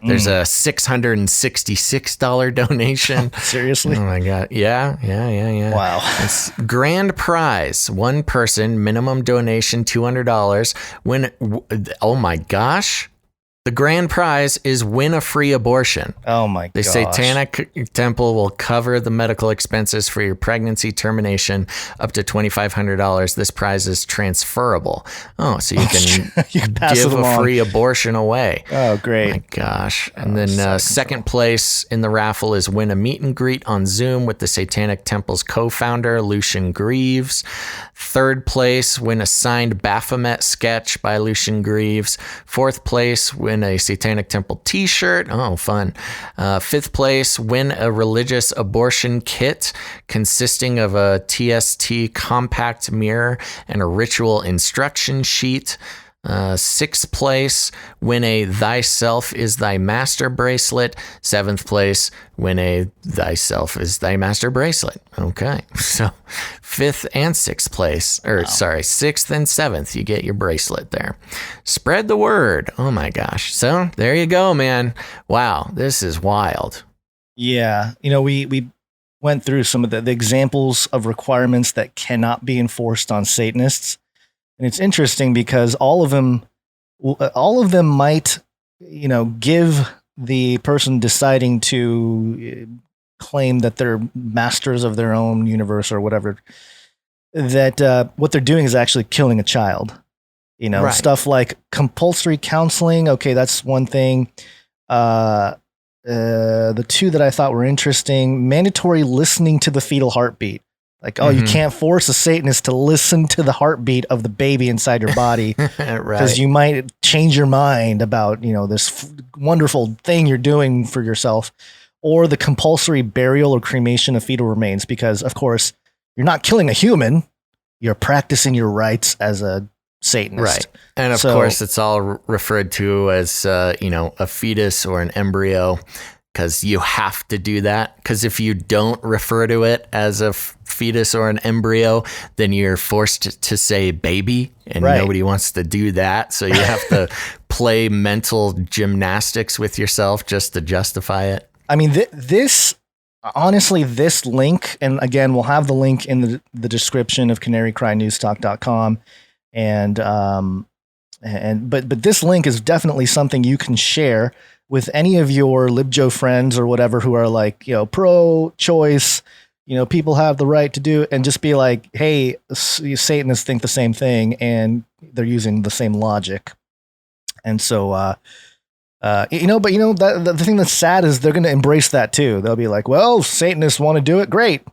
There's a $666 donation. Seriously? Oh my God. Yeah. Wow. It's grand prize. One person, minimum donation, $200. Oh my gosh. The grand prize is win a free abortion. Oh my gosh. The Satanic Temple will cover the medical expenses for your pregnancy termination up to $2,500. This prize is transferable. Oh, so you can give a free abortion away. Oh, great. My gosh. And then second place in the raffle is win a meet and greet on Zoom with the Satanic Temple's co-founder, Lucian Greaves. Third place, win a signed Baphomet sketch by Lucian Greaves. Fourth place, win a Satanic Temple t-shirt. Oh, fun. Fifth place, win a religious abortion kit consisting of a TST compact mirror and a ritual instruction sheet. Sixth place, win a Thyself is Thy Master bracelet. Seventh place, win a Thyself is Thy Master bracelet. Okay. So fifth and sixth place, sixth and seventh, you get your bracelet there. Spread the word. Oh my gosh. So there you go, man. Wow. This is wild. Yeah. We went through some of the examples of requirements that cannot be enforced on Satanists. And it's interesting because all of them might, give the person deciding to claim that they're masters of their own universe or whatever, that what they're doing is actually killing a child. Right. Stuff like compulsory counseling. Okay, that's one thing. The two that I thought were interesting: mandatory listening to the fetal heartbeat. Like, oh, you can't force a Satanist to listen to the heartbeat of the baby inside your body because you might change your mind about, this wonderful thing you're doing for yourself. Or the compulsory burial or cremation of fetal remains, because, of course, you're not killing a human. You're practicing your rights as a Satanist. Right. And of course, it's all referred to as, a fetus or an embryo, because you have to do that. Because if you don't refer to it as a fetus or an embryo, then you're forced to say baby, and nobody wants to do that. So you have to play mental gymnastics with yourself just to justify it. I mean, this link, and again, we'll have the link in the description of canarycrynewstalk.com. But this link is definitely something you can share with any of your LibJo friends or whatever who are like, pro-choice, people have the right to do, and just be like, hey, Satanists think the same thing, and they're using the same logic. And so, the thing that's sad is they're going to embrace that too. They'll be like, well, Satanists want to do it. Great.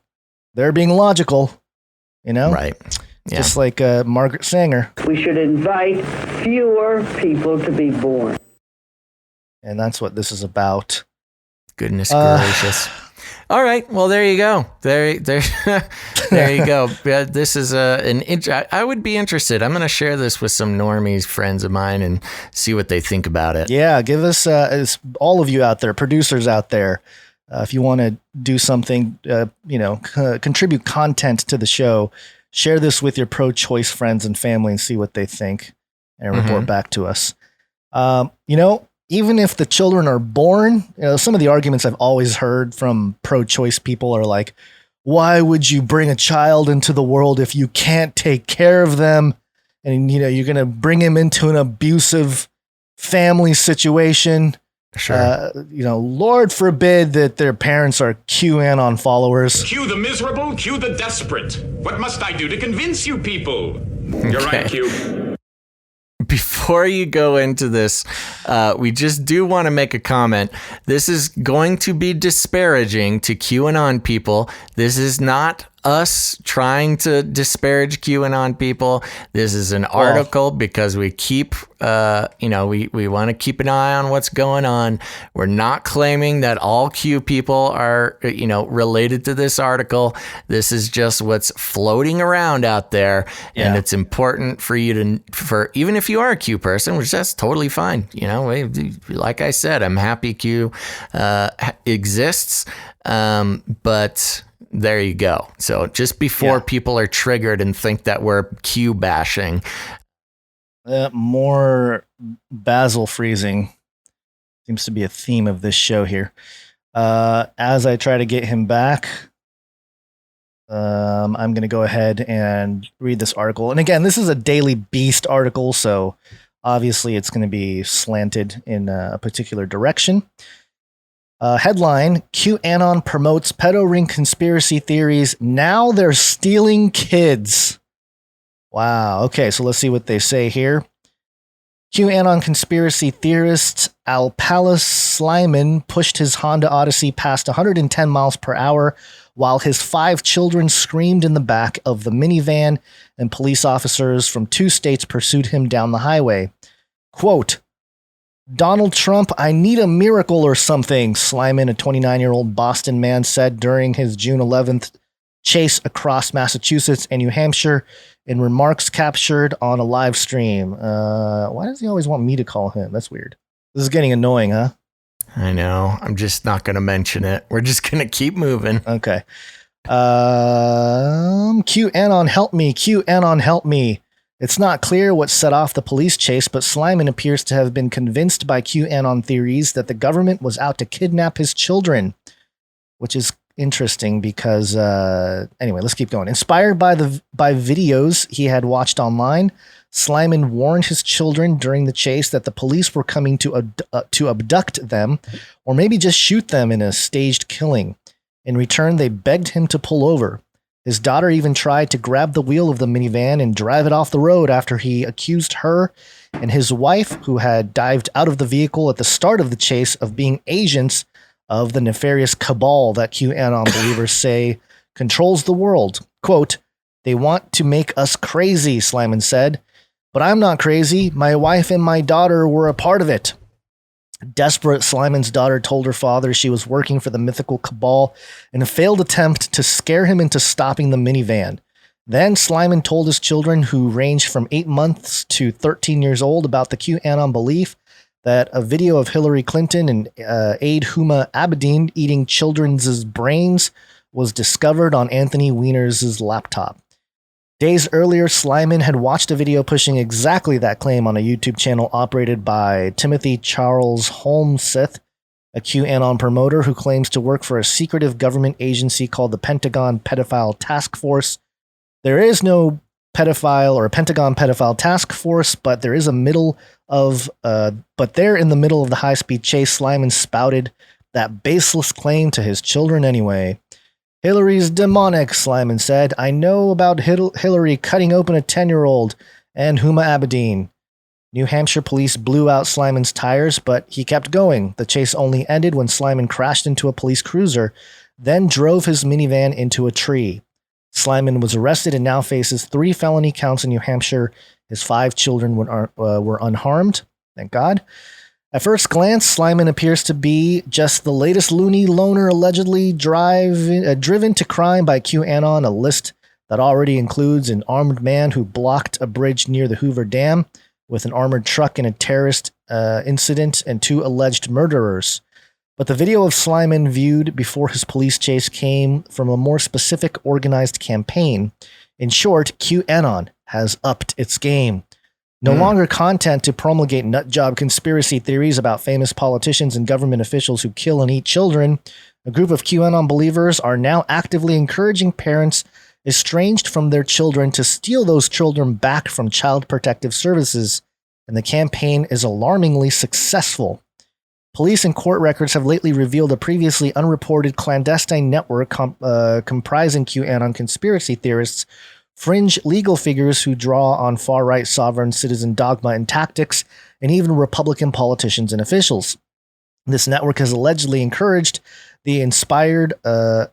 They're being logical, Right. Yeah. Just like Margaret Sanger. We should invite fewer people to be born. And that's what this is about. Goodness gracious. All right. Well, there you go. There you go. This is I would be interested. I'm going to share this with some normies friends of mine and see what they think about it. Yeah. Give us, all of you out there, producers out there, if you want to do something, contribute content to the show, share this with your pro-choice friends and family and see what they think and report back to us. Even if the children are born, some of the arguments I've always heard from pro-choice people are like, why would you bring a child into the world if you can't take care of them? And, you're going to bring him into an abusive family situation. Sure. Lord forbid that their parents are QAnon followers. Q the miserable, Q the desperate. What must I do to convince you people? You're right, Q. Before you go into this, we just do want to make a comment. This is going to be disparaging to QAnon people. This is not us trying to disparage QAnon people. This is an article because we keep, we want to keep an eye on what's going on. We're not claiming that all Q people are, related to this article. This is just what's floating around out there. Yeah. And it's important for you for even if you are a Q person, which that's totally fine. Like I said, I'm happy Q exists. But there you go. So just before people are triggered and think that we're Q bashing. More Basil freezing seems to be a theme of this show here. As I try to get him back, I'm going to go ahead and read this article. And again, this is a Daily Beast article, so obviously it's going to be slanted in a particular direction. Headline, QAnon promotes pedo ring conspiracy theories. Now they're stealing kids. Wow. Okay, so let's see what they say here. QAnon conspiracy theorist Alpalas Slyman pushed his Honda Odyssey past 110 miles per hour while his 5 children screamed in the back of the minivan and police officers from 2 states pursued him down the highway. Quote, Donald Trump, I need a miracle or something, Slyman, a 29-year-old Boston man, said during his June 11th chase across Massachusetts and New Hampshire in remarks captured on a live stream. Why does he always want me to call him? That's weird. This is getting annoying, huh? I know. I'm just not going to mention it. We're just going to keep moving. Okay. QAnon help me. QAnon help me. It's not clear what set off the police chase, but Slyman appears to have been convinced by QAnon theories that the government was out to kidnap his children, which is interesting because, anyway, let's keep going. Inspired by videos he had watched online, Slyman warned his children during the chase that the police were coming to abduct them or maybe just shoot them in a staged killing. In return, they begged him to pull over. His daughter even tried to grab the wheel of the minivan and drive it off the road after he accused her and his wife, who had dived out of the vehicle at the start of the chase, of being agents of the nefarious cabal that QAnon believers say controls the world. Quote, "They want to make us crazy," Slyman said. "But I'm not crazy. My wife and my daughter were a part of it." Desperate, Slyman's daughter told her father she was working for the mythical cabal in a failed attempt to scare him into stopping the minivan. Then Slyman told his children, who ranged from 8 months to 13 years old, about the QAnon belief that a video of Hillary Clinton and aide Huma Abedin eating children's brains was discovered on Anthony Weiner's laptop. Days earlier, Slyman had watched a video pushing exactly that claim on a YouTube channel operated by Timothy Charles Holmseth, a QAnon promoter who claims to work for a secretive government agency called the Pentagon Pedophile Task Force. There is no pedophile or Pentagon Pedophile Task Force, but there is a but there in the middle of the high-speed chase, Slyman spouted that baseless claim to his children anyway. "Hillary's demonic," Slyman said. "I know about Hillary cutting open a 10-year-old and Huma Abedin." New Hampshire police blew out Slyman's tires, but he kept going. The chase only ended when Slyman crashed into a police cruiser, then drove his minivan into a tree. Slyman was arrested and now faces 3 felony counts in New Hampshire. His 5 children were unharmed. Thank God. At first glance, Slyman appears to be just the latest loony loner allegedly driven to crime by QAnon, a list that already includes an armed man who blocked a bridge near the Hoover Dam with an armored truck in a terrorist incident, and 2 alleged murderers. But the video of Slyman viewed before his police chase came from a more specific, organized campaign. In short, QAnon has upped its game. No longer content to promulgate nutjob conspiracy theories about famous politicians and government officials who kill and eat children, a group of QAnon believers are now actively encouraging parents estranged from their children to steal those children back from Child Protective Services, and the campaign is alarmingly successful. Police and court records have lately revealed a previously unreported clandestine network comprising QAnon conspiracy theorists, fringe legal figures who draw on far-right sovereign citizen dogma and tactics, and even Republican politicians and officials. This network has allegedly encouraged and inspired other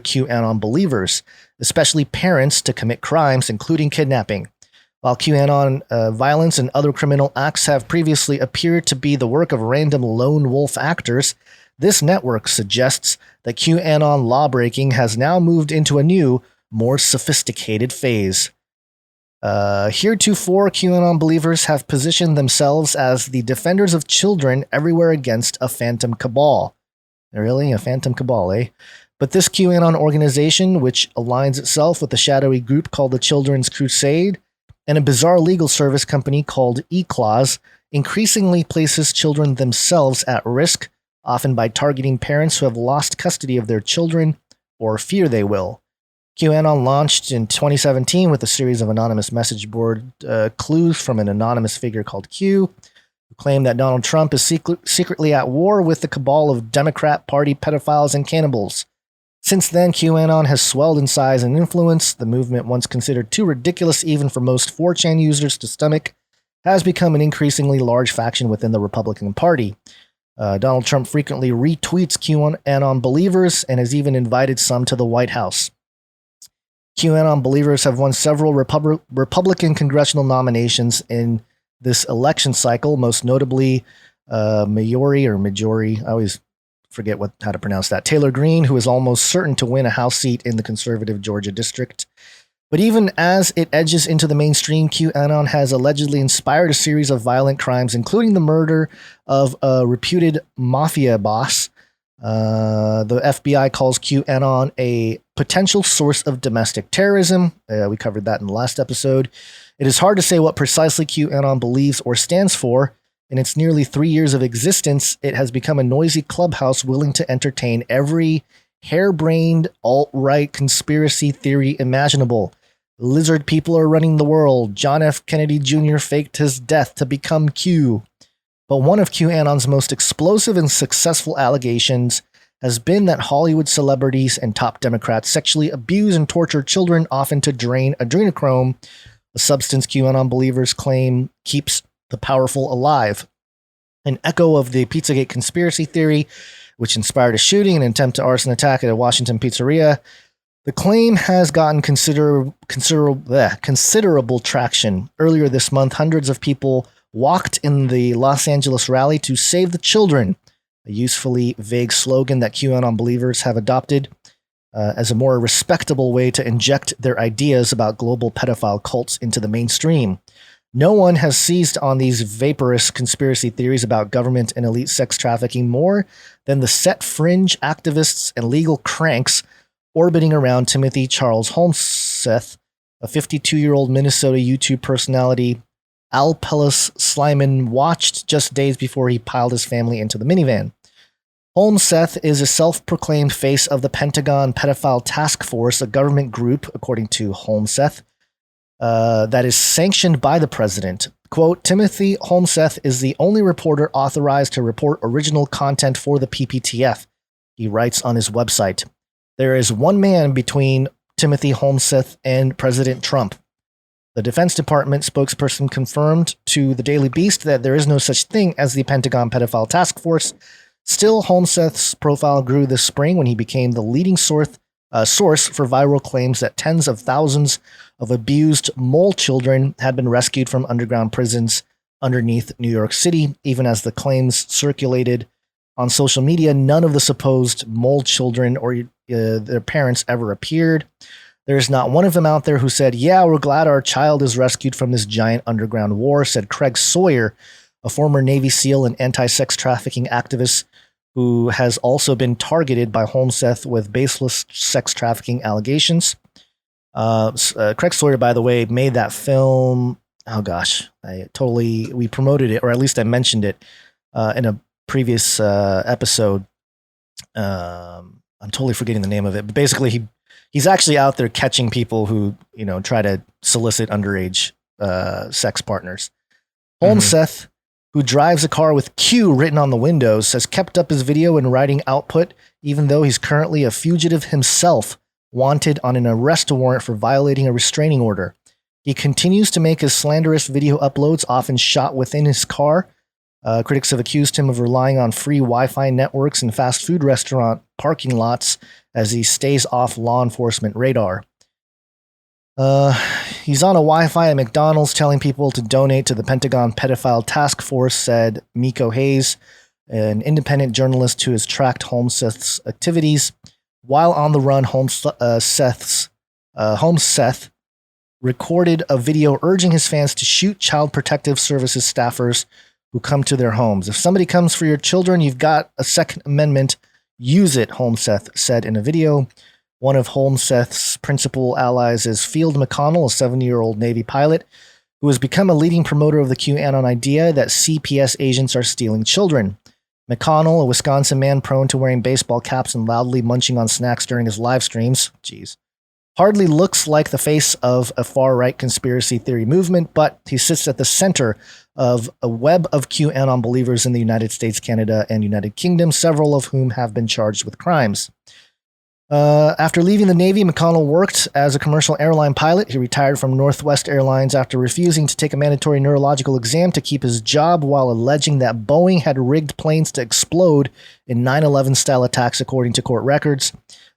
QAnon believers, especially parents, to commit crimes, including kidnapping. While QAnon violence and other criminal acts have previously appeared to be the work of random lone wolf actors, this network suggests that QAnon lawbreaking has now moved into a new, more sophisticated phase. Heretofore, QAnon believers have positioned themselves as the defenders of children everywhere against a phantom cabal. Really? A phantom cabal, eh? But this QAnon organization, which aligns itself with a shadowy group called the Children's Crusade and a bizarre legal service company called E-Clause, increasingly places children themselves at risk, often by targeting parents who have lost custody of their children or fear they will. QAnon launched in 2017 with a series of anonymous message board clues from an anonymous figure called Q, who claimed that Donald Trump is secretly at war with the cabal of Democrat Party pedophiles and cannibals. Since then, QAnon has swelled in size and influence. The movement, once considered too ridiculous even for most 4chan users to stomach, has become an increasingly large faction within the Republican Party. Donald Trump frequently retweets QAnon believers and has even invited some to the White House. QAnon believers have won several Republican congressional nominations in this election cycle, most notably Majori, I always forget how to pronounce that, Taylor Greene, who is almost certain to win a House seat in the conservative Georgia district. But even as it edges into the mainstream, QAnon has allegedly inspired a series of violent crimes, including the murder of a reputed mafia boss. The FBI calls QAnon a potential source of domestic terrorism. We covered that in the last episode. It is hard to say what precisely QAnon believes or stands for. In its nearly 3 years of existence, it has become a noisy clubhouse willing to entertain every harebrained alt-right conspiracy theory imaginable. Lizard people are running the world. John F. Kennedy Jr. faked his death to become Q. But one of QAnon's most explosive and successful allegations has been that Hollywood celebrities and top Democrats sexually abuse and torture children, often to drain adrenochrome, a substance QAnon believers claim keeps the powerful alive. An echo of the Pizzagate conspiracy theory, which inspired a shooting and attempt to arson attack at a Washington pizzeria. The claim has gotten considerable traction. Earlier this month, hundreds of people walked in the Los Angeles rally to save the children, a usefully vague slogan that QAnon believers have adopted as a more respectable way to inject their ideas about global pedophile cults into the mainstream. No one has seized on these vaporous conspiracy theories about government and elite sex trafficking more than the set fringe activists and legal cranks orbiting around Timothy Charles Holmseth, a 52-year-old Minnesota YouTube personality Al Pellis Slyman watched just days before he piled his family into the minivan. Holmseth is a self-proclaimed face of the Pentagon Pedophile Task Force, a government group, according to Holmseth, that is sanctioned by the president. Quote, Timothy Holmseth is the only reporter authorized to report original content for the PPTF, he writes on his website. There is one man between Timothy Holmseth and President Trump. The Defense Department spokesperson confirmed to the Daily Beast that there is no such thing as the Pentagon Pedophile Task Force. Still, Holmseth's profile grew this spring when he became the leading source for viral claims that tens of thousands of abused mole children had been rescued from underground prisons underneath New York City. Even as the claims circulated on social media, none of the supposed mole children or their parents ever appeared. There's not one of them out there who said, yeah, we're glad our child is rescued from this giant underground war, said Craig Sawyer, a former Navy SEAL and anti-sex trafficking activist who has also been targeted by Holmseth with baseless sex trafficking allegations. Craig Sawyer, by the way, made that film. Oh gosh, we promoted it, or at least I mentioned it in a previous episode. I'm totally forgetting the name of it, but basically he's actually out there catching people who, try to solicit underage sex partners. Holmseth, who drives a car with Q written on the windows, has kept up his video and writing output, even though he's currently a fugitive himself, wanted on an arrest warrant for violating a restraining order. He continues to make his slanderous video uploads, often shot within his car. Critics have accused him of relying on free Wi-Fi networks and fast food restaurant parking lots as he stays off law enforcement radar. He's on a Wi-Fi at McDonald's telling people to donate to the Pentagon Pedophile Task Force, said Miko Hayes, an independent journalist who has tracked Holmseth's activities. While on the run, Holmseth recorded a video urging his fans to shoot Child Protective Services staffers who come to their homes. If somebody comes for your children, you've got a Second Amendment. Use it, Holmseth said in a video. One of Holmseth's principal allies is Field McConnell, a 70-year-old Navy pilot, who has become a leading promoter of the QAnon idea that CPS agents are stealing children. McConnell, a Wisconsin man prone to wearing baseball caps and loudly munching on snacks during his live streams, hardly looks like the face of a far-right conspiracy theory movement, but he sits at the center of a web of QAnon believers in the United States, Canada, and United Kingdom, several of whom have been charged with crimes. After leaving the Navy, McConnell worked as a commercial airline pilot. He retired from Northwest Airlines after refusing to take a mandatory neurological exam to keep his job while alleging that Boeing had rigged planes to explode in 9/11-style attacks, according to court records.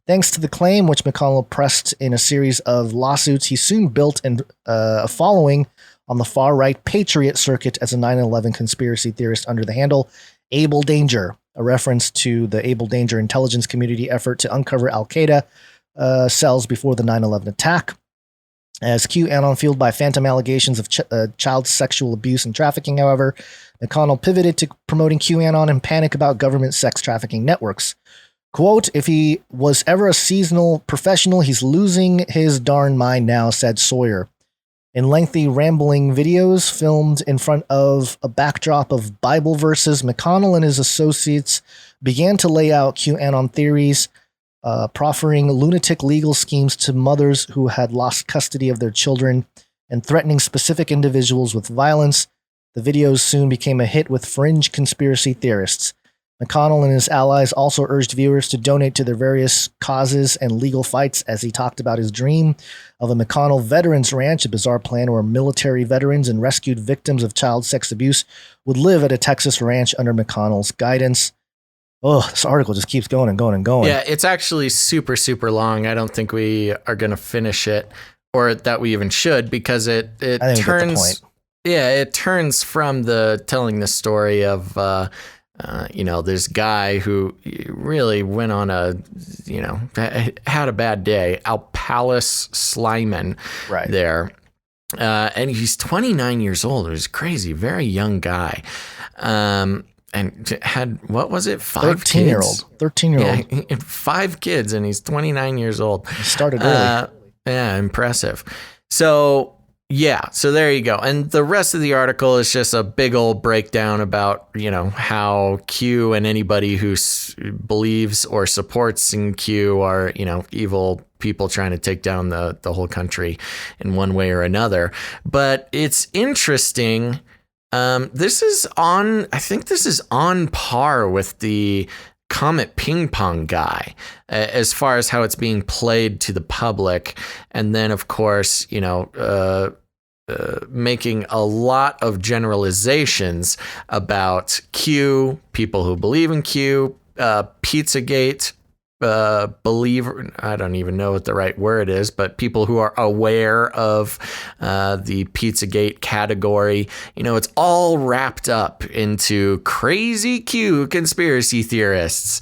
Thanks to the claim, which McConnell pressed in a series of lawsuits, he soon built a following on the far-right Patriot circuit as a 9/11 conspiracy theorist under the handle Able Danger, a reference to the Able Danger intelligence community effort to uncover Al-Qaeda cells before the 9/11 attack. As QAnon fueled by phantom allegations of child sexual abuse and trafficking, however, McConnell pivoted to promoting QAnon and panic about government sex trafficking networks. Quote, if he was ever a seasonal professional, he's losing his darn mind now, said Sawyer. In lengthy, rambling videos filmed in front of a backdrop of Bible verses, McConnell and his associates began to lay out QAnon theories, proffering lunatic legal schemes to mothers who had lost custody of their children and threatening specific individuals with violence. The videos soon became a hit with fringe conspiracy theorists. McConnell and his allies also urged viewers to donate to their various causes and legal fights as he talked about his dream of a McConnell Veterans Ranch, a bizarre plan where military veterans and rescued victims of child sex abuse would live at a Texas ranch under McConnell's guidance. Oh, this article just keeps going and going and going. Yeah, it's actually super, super long. I don't think we are going to finish it, or that we even should, because it turns. Yeah, it turns from telling the story of this guy who really went on had a bad day. Alpalis Slyman, right there. And he's 29 years old. It was crazy, very young guy. And had, what was it? 13-year-old. Yeah, 5 kids, and he's 29 years old. He started early. Yeah, impressive. So there you go. And the rest of the article is just a big old breakdown about, how Q and anybody who believes or supports in Q are, evil people trying to take down the whole country in one way or another. But it's interesting. I think this is on par with the Comet Ping Pong guy as far as how it's being played to the public. And then, of course, making a lot of generalizations about Q, people who believe in Q, Pizzagate, believer, I don't even know what the right word is, but people who are aware of the Pizzagate category. It's all wrapped up into crazy Q conspiracy theorists,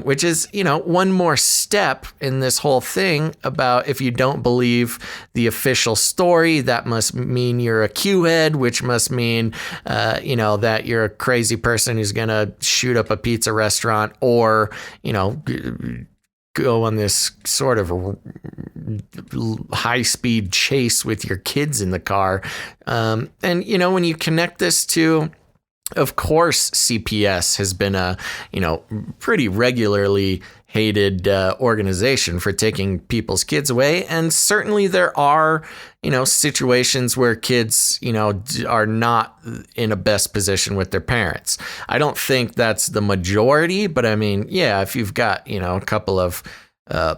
which is, one more step in this whole thing about if you don't believe the official story, that must mean you're a Q head, which must mean, that you're a crazy person who's going to shoot up a pizza restaurant or, go on this sort of high-speed chase with your kids in the car. And, when you connect this to, of course, CPS has been a, pretty regularly hated organization for taking people's kids away. And certainly there are, situations where kids, are not in a best position with their parents. I don't think that's the majority, but I mean, yeah, if you've got, a couple of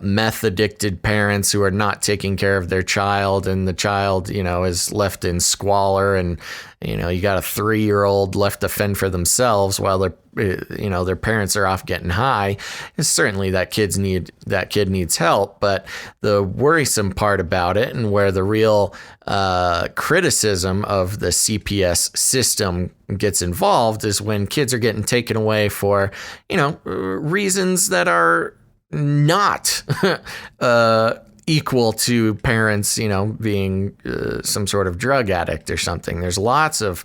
meth addicted parents who are not taking care of their child, and the child, is left in squalor, and, you got a 3-year-old left to fend for themselves while their parents are off getting high. And certainly that kid needs help. But the worrisome part about it, and where the real criticism of the CPS system gets involved, is when kids are getting taken away for, reasons that are not equal to parents, being some sort of drug addict or something. There's lots of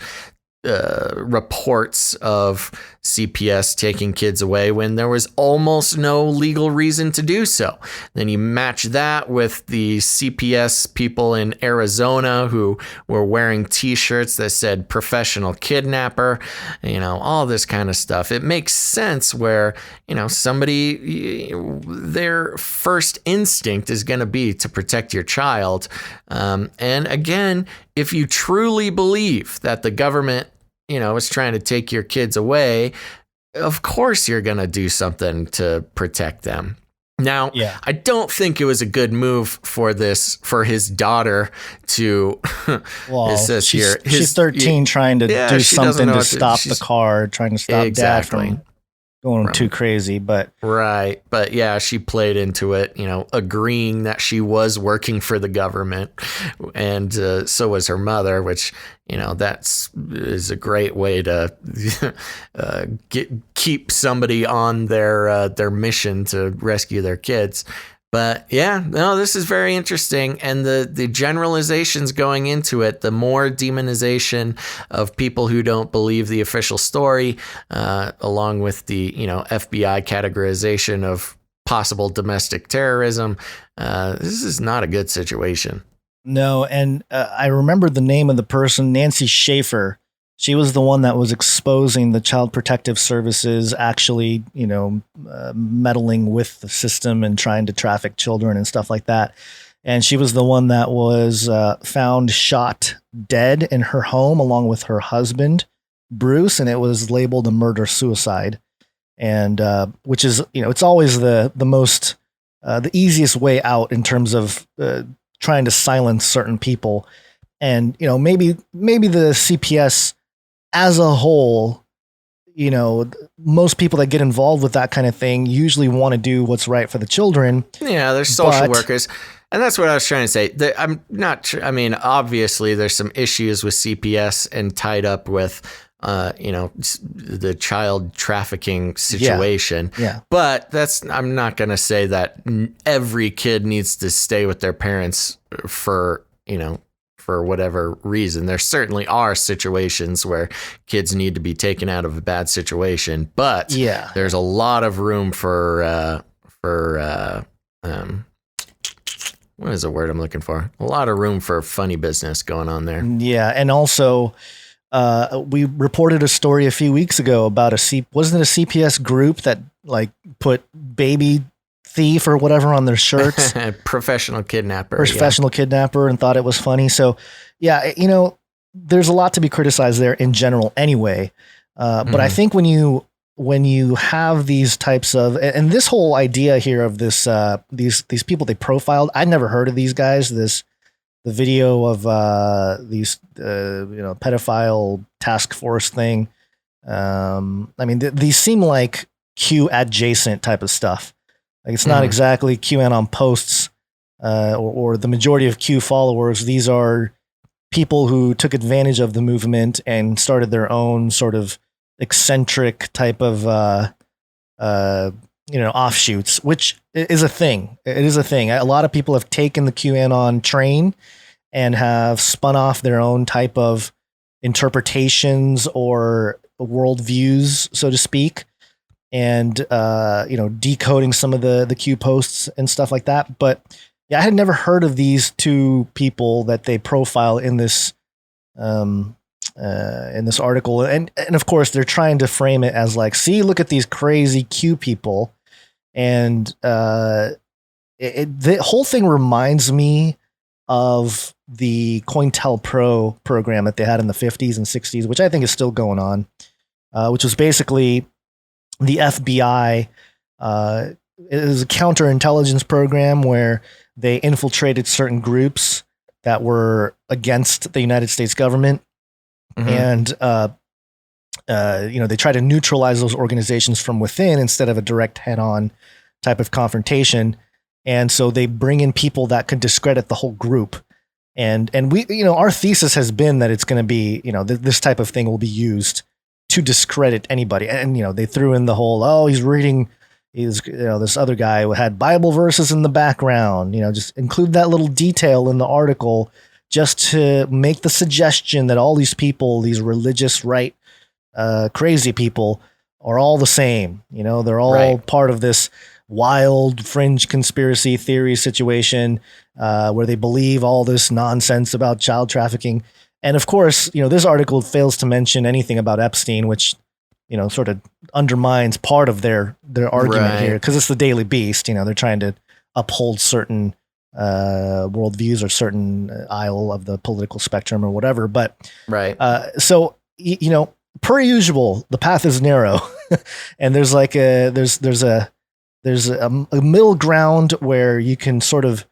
reports of CPS taking kids away when there was almost no legal reason to do so. Then you match that with the CPS people in Arizona who were wearing T-shirts that said professional kidnapper, all this kind of stuff. It makes sense where, somebody, their first instinct is going to be to protect your child. And again, if you truly believe that the government, is trying to take your kids away, of course you're going to do something to protect them. Now, yeah. I don't think it was a good move for his daughter to. Well, she's 13, trying to do something to stop the car, trying to stop Dad from going too crazy, but right. But yeah, she played into it, agreeing that she was working for the government, and so was her mother, which, is a great way to keep somebody on their mission to rescue their kids. But yeah, no, this is very interesting. And the generalizations going into it, the more demonization of people who don't believe the official story, along with the, FBI categorization of possible domestic terrorism, this is not a good situation. No, and I remember the name of the person, Nancy Schaefer. She was the one that was exposing the Child Protective Services actually, meddling with the system and trying to traffic children and stuff like that. And she was the one that was found shot dead in her home along with her husband, Bruce, and it was labeled a murder-suicide. and which is, it's always the most the easiest way out in terms of trying to silence certain people. And maybe the CPS as a whole, most people that get involved with that kind of thing usually want to do what's right for the children. Yeah, there's social workers. And that's what I was trying to say. I'm not sure. I mean, obviously, there's some issues with CPS and tied up with, the child trafficking situation. Yeah. But I'm not going to say that every kid needs to stay with their parents for whatever reason. There certainly are situations where kids need to be taken out of a bad situation, but there's a lot of room for what is the word I'm looking for? A lot of room for funny business going on there. Yeah. And also, we reported a story a few weeks ago about wasn't it a CPS group that like put baby thief or whatever on their shirts? Professional kidnapper, and thought it was funny. So yeah, there's a lot to be criticized there in general anyway. But I think when you have these types of, and this whole idea here of this, these people they profiled, I'd never heard of these guys. The video of these pedophile task force thing. I mean, these seem like Q adjacent type of stuff. Like it's not exactly QAnon posts or the majority of Q followers. These are people who took advantage of the movement and started their own sort of eccentric type of offshoots, which is a thing. It is a thing. A lot of people have taken the QAnon train and have spun off their own type of interpretations or worldviews, so to speak, and decoding some of the Q posts and stuff like that. But yeah, I had never heard of these two people that they profile in this article, and of course they're trying to frame it as like, see, look at these crazy Q people, and the whole thing reminds me of the COINTELPRO program that they had in the 50s and 60s, which I think is still going on, which was basically the FBI. It was a counterintelligence program where they infiltrated certain groups that were against the United States government. And, they try to neutralize those organizations from within instead of a direct head-on type of confrontation. And so they bring in people that could discredit the whole group. And we, our thesis has been that it's going to be, this type of thing will be used to discredit anybody. And, they threw in the whole, he's reading, this other guy who had Bible verses in the background, just include that little detail in the article just to make the suggestion that all these people, these religious right, crazy people are all the same. They're all part of this wild fringe conspiracy theory situation where they believe all this nonsense about child trafficking. And of course, this article fails to mention anything about Epstein, which, sort of undermines part of their argument here, because it's the Daily Beast. They're trying to uphold certain worldviews or certain aisle of the political spectrum or whatever. But so per usual, the path is narrow, and there's like there's a middle ground where you can sort of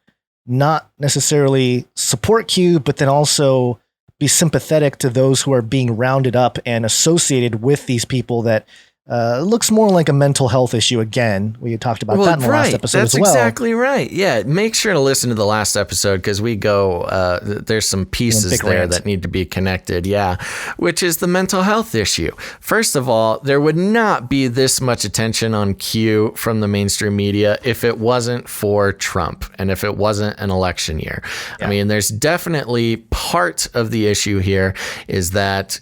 not necessarily support Q, but then also be sympathetic to those who are being rounded up and associated with these people that looks more like a mental health issue. Again, we talked about that in the last episode as well. That's exactly right. Yeah, make sure to listen to the last episode because we go, there's some pieces there that need to be connected. Yeah, which is the mental health issue. First of all, there would not be this much attention on Q from the mainstream media if it wasn't for Trump and if it wasn't an election year. Yeah. I mean, there's definitely part of the issue here is that,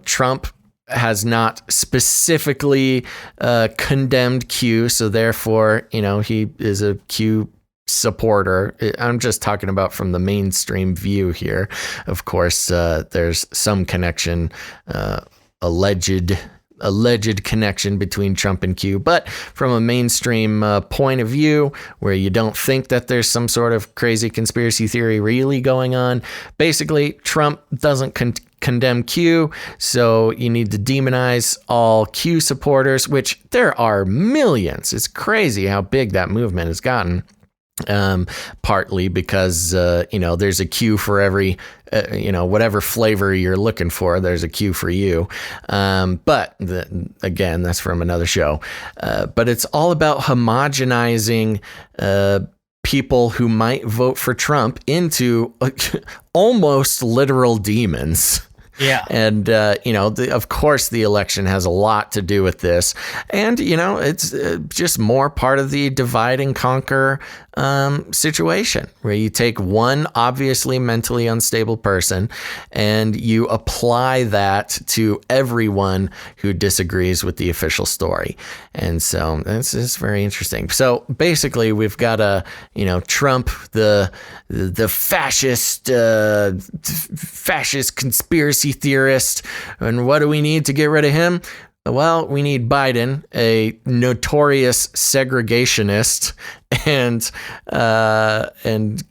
Trump has not specifically condemned Q, so therefore, he is a Q supporter. I'm just talking about from the mainstream view here. Of course, there's some connection, alleged alleged connection between Trump and Q. But from a mainstream point of view, where you don't think that there's some sort of crazy conspiracy theory really going on, basically Trump doesn't condemn Q, so you need to demonize all Q supporters, which there are millions. It's crazy how big that movement has gotten. Partly because, there's a Q for every, whatever flavor you're looking for, there's a Q for you. But again, that's from another show. But it's all about homogenizing people who might vote for Trump into almost literal demons. Yeah. And, of course, the election has a lot to do with this. And, it's just more part of the divide and conquer situation, where you take one obviously mentally unstable person and you apply that to everyone who disagrees with the official story. And so it's very interesting. So basically, we've got Trump, the fascist conspiracy theorist. And what do we need to get rid of him? Well, we need Biden, a notorious segregationist, and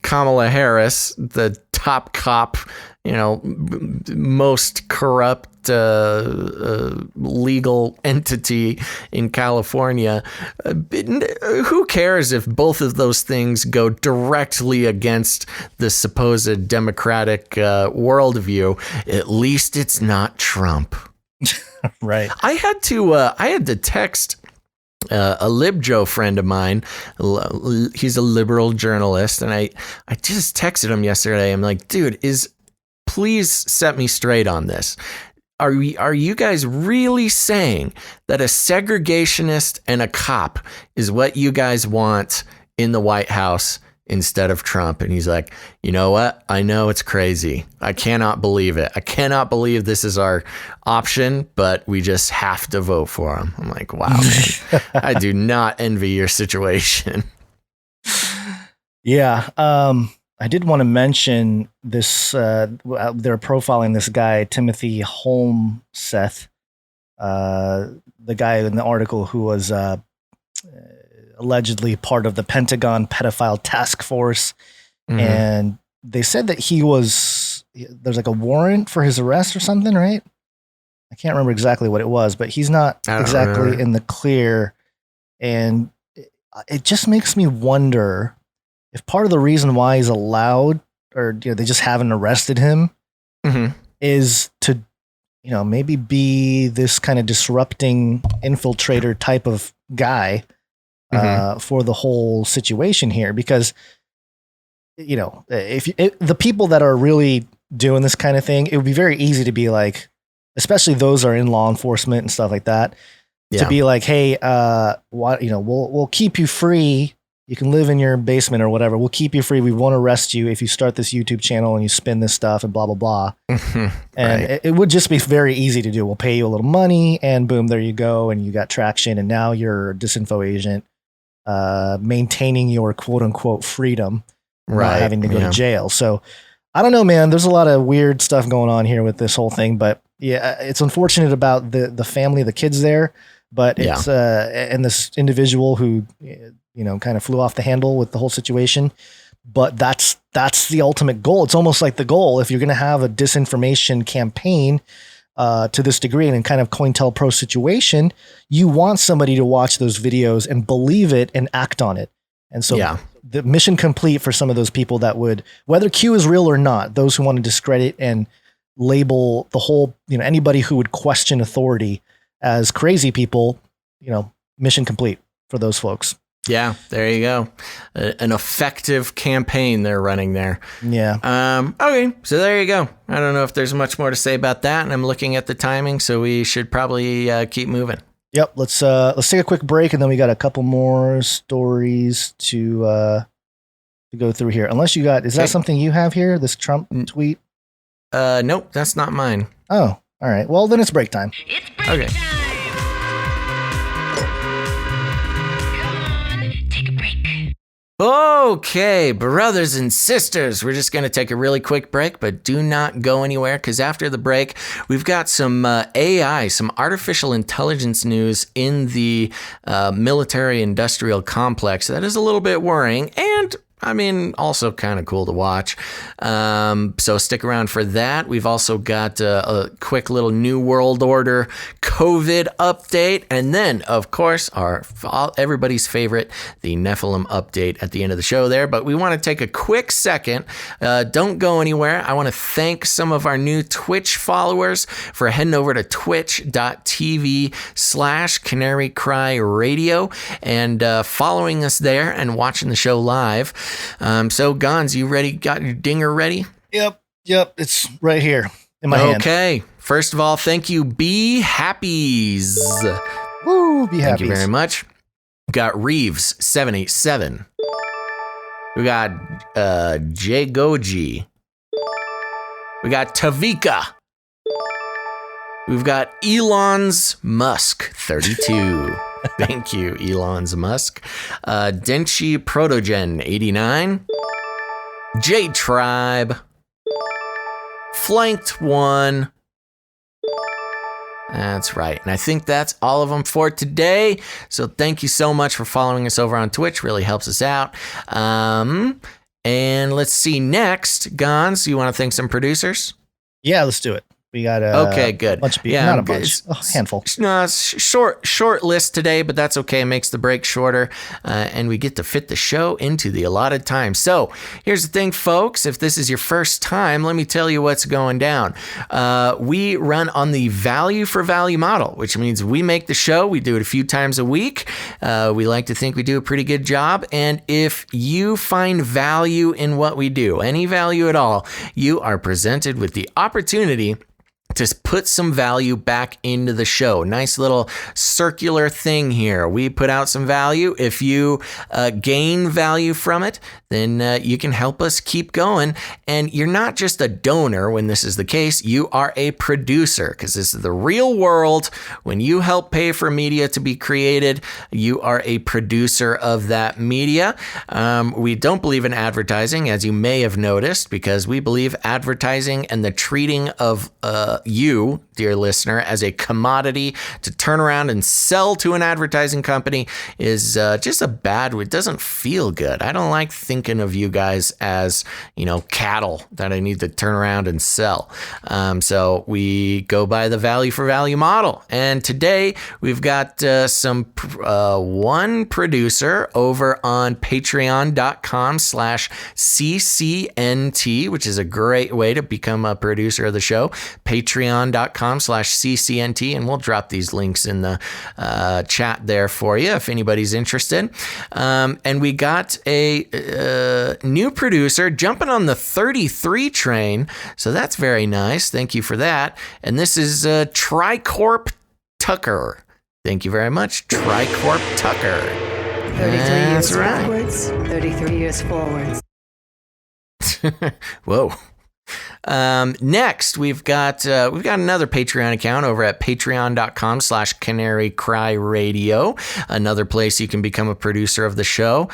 Kamala Harris, the top cop, most corrupt legal entity in California. Who cares if both of those things go directly against the supposed democratic worldview? At least it's not Trump. Right. I had to text a LibJoe friend of mine. He's a liberal journalist, and I just texted him yesterday. I'm like, dude, please set me straight on this. Are you guys really saying that a segregationist and a cop is what you guys want in the White House instead of Trump? And he's like, you know what? I know it's crazy. I cannot believe it. I cannot believe this is our option, but we just have to vote for him. I'm like, wow, man, I do not envy your situation. Yeah. I did want to mention this. They're profiling this guy, Timothy Holmseth, the guy in the article who was allegedly part of the Pentagon pedophile task force. Mm-hmm. And they said that there's like a warrant for his arrest or something, right? I can't remember exactly what it was, but he's not exactly in the clear. And it just makes me wonder if part of the reason why he's allowed, or they just haven't arrested him, mm-hmm. is to, maybe be this kind of disrupting infiltrator type of guy for the whole situation here. Because, if the people that are really doing this kind of thing, it would be very easy to be like, especially those that are in law enforcement and stuff like that, to be like, hey, we'll keep you free. You can live in your basement or whatever. We'll keep you free. We won't arrest you if you start this YouTube channel and you spin this stuff and blah, blah, blah. And it would just be very easy to do. We'll pay you a little money and boom, there you go. And you got traction. And now you're a disinfo agent, maintaining your quote unquote freedom, not having to go to jail. So I don't know, man, there's a lot of weird stuff going on here with this whole thing, but yeah, it's unfortunate about the family, the kids there, but it's, and this individual who, kind of flew off the handle with the whole situation. But that's the ultimate goal. It's almost like the goal. If you're going to have a disinformation campaign to this degree and in kind of COINTELPRO situation, you want somebody to watch those videos and believe it and act on it. And so the mission complete for some of those people that would, whether Q is real or not, those who want to discredit and label the whole, anybody who would question authority as crazy people, mission complete for those folks. Yeah, there you go. An effective campaign they're running there. Yeah. Okay, so there you go. I don't know if there's much more to say about that, and I'm looking at the timing, so we should probably keep moving. Yep. Let's take a quick break, and then we got a couple more stories to go through here. Unless you got, is that something you have here? This Trump tweet? Nope, that's not mine. Oh, all right. Well, then it's break time. It's break time. Okay, brothers and sisters, we're just going to take a really quick break, but do not go anywhere because after the break, we've got some AI, some artificial intelligence news in the military-industrial complex that is a little bit worrying and also kind of cool to watch. So stick around for that. We've also got a quick little New World Order COVID update. And then, of course, everybody's favorite, the Nephilim update at the end of the show there. But we want to take a quick second. Don't go anywhere. I want to thank some of our new Twitch followers for heading over to twitch.tv/Canary Cry Radio and following us there and watching the show live. So, Gons, you ready? Got your dinger ready? Yep. It's right here in my hand. Okay. First of all, thank you, Be Happies. Woo, Be Happies. Thank you very much. We got Reeves 787. We got Jay Goji. We got Tavika. We've got Elon's Musk 32. Thank you, Elon's Musk. Denchi Protogen 89. J Tribe. Flanked 1. That's right. And I think that's all of them for today. So thank you so much for following us over on Twitch. Really helps us out. And let's see next. Gons, you want to thank some producers? Yeah, let's do it. We got okay, good. A bunch of people. Not a bunch, a handful. No, it's short list today, but that's okay. It makes the break shorter, and we get to fit the show into the allotted time. So here's the thing, folks. If this is your first time, let me tell you what's going down. We run on the value for value model, which means we make the show. We do it a few times a week. We like to think we do a pretty good job. And if you find value in what we do, any value at all, you are presented with the opportunity to put some value back into the show. Nice little circular thing here. We put out some value. If you gain value from it, then you can help us keep going. And you're not just a donor when this is the case. You are a producer, because this is the real world. When you help pay for media to be created, you are a producer of that media. We don't believe in advertising, as you may have noticed, because we believe advertising and the treating of you, dear listener, as a commodity to turn around and sell to an advertising company is just it doesn't feel good. I don't like thinking of you guys as, cattle that I need to turn around and sell. So we go by the value for value model. And today we've got one producer over on patreon.com/CCNT, which is a great way to become a producer of the show. Patreon.com/CCNT, and we'll drop these links in the chat there for you if anybody's interested. And we got a new producer jumping on the 33 train, so that's very nice. Thank you for that. And this is Tricorp Tucker. Thank you very much, Tricorp Tucker. 33 years That's right. backwards, 33 years forwards. Whoa. Next, we've got another Patreon account over at patreon.com/Canary Cry Radio, another place you can become a producer of the show.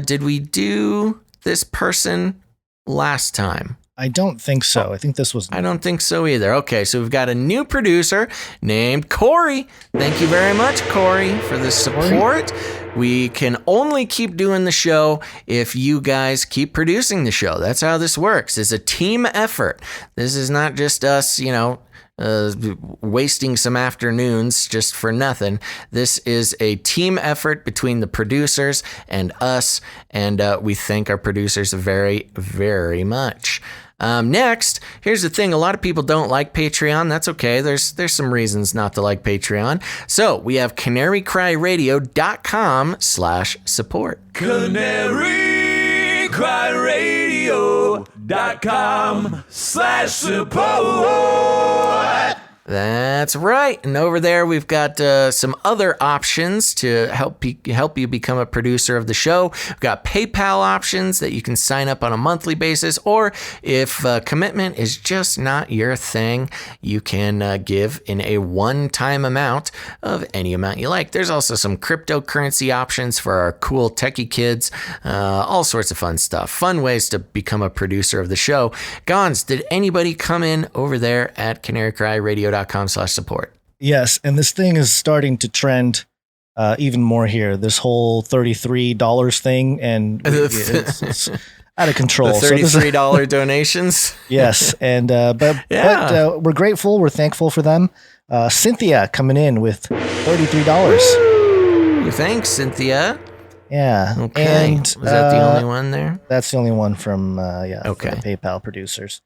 Did we do this person last time? I don't think so. I think this was... I don't think so either. Okay, so we've got a new producer named Corey. Thank you very much, Corey, for the support. We can only keep doing the show if you guys keep producing the show. That's how this works. It's a team effort. This is not just us, wasting some afternoons just for nothing. This is a team effort between the producers and us, and we thank our producers very, very much. Next, here's the thing. A lot of people don't like Patreon. That's okay. There's some reasons not to like Patreon. So we have canarycryradio.com/support. canarycryradio.com/support. That's right. And over there, we've got some other options to help you become a producer of the show. We've got PayPal options that you can sign up on a monthly basis, or if commitment is just not your thing, you can give in a one-time amount of any amount you like. There's also some cryptocurrency options for our cool techie kids, all sorts of fun stuff, fun ways to become a producer of the show. Gons, did anybody come in over there at canarycryradio.com/support? Yes, and this thing is starting to trend even more here. This whole $33 thing, and it's out of control. The $33 donations. Yes, and but we're grateful. We're thankful for them. Cynthia coming in with $33. Woo! Thanks, Cynthia. Yeah. Okay. And, was that the only one there? That's the only one from okay. for the PayPal producers.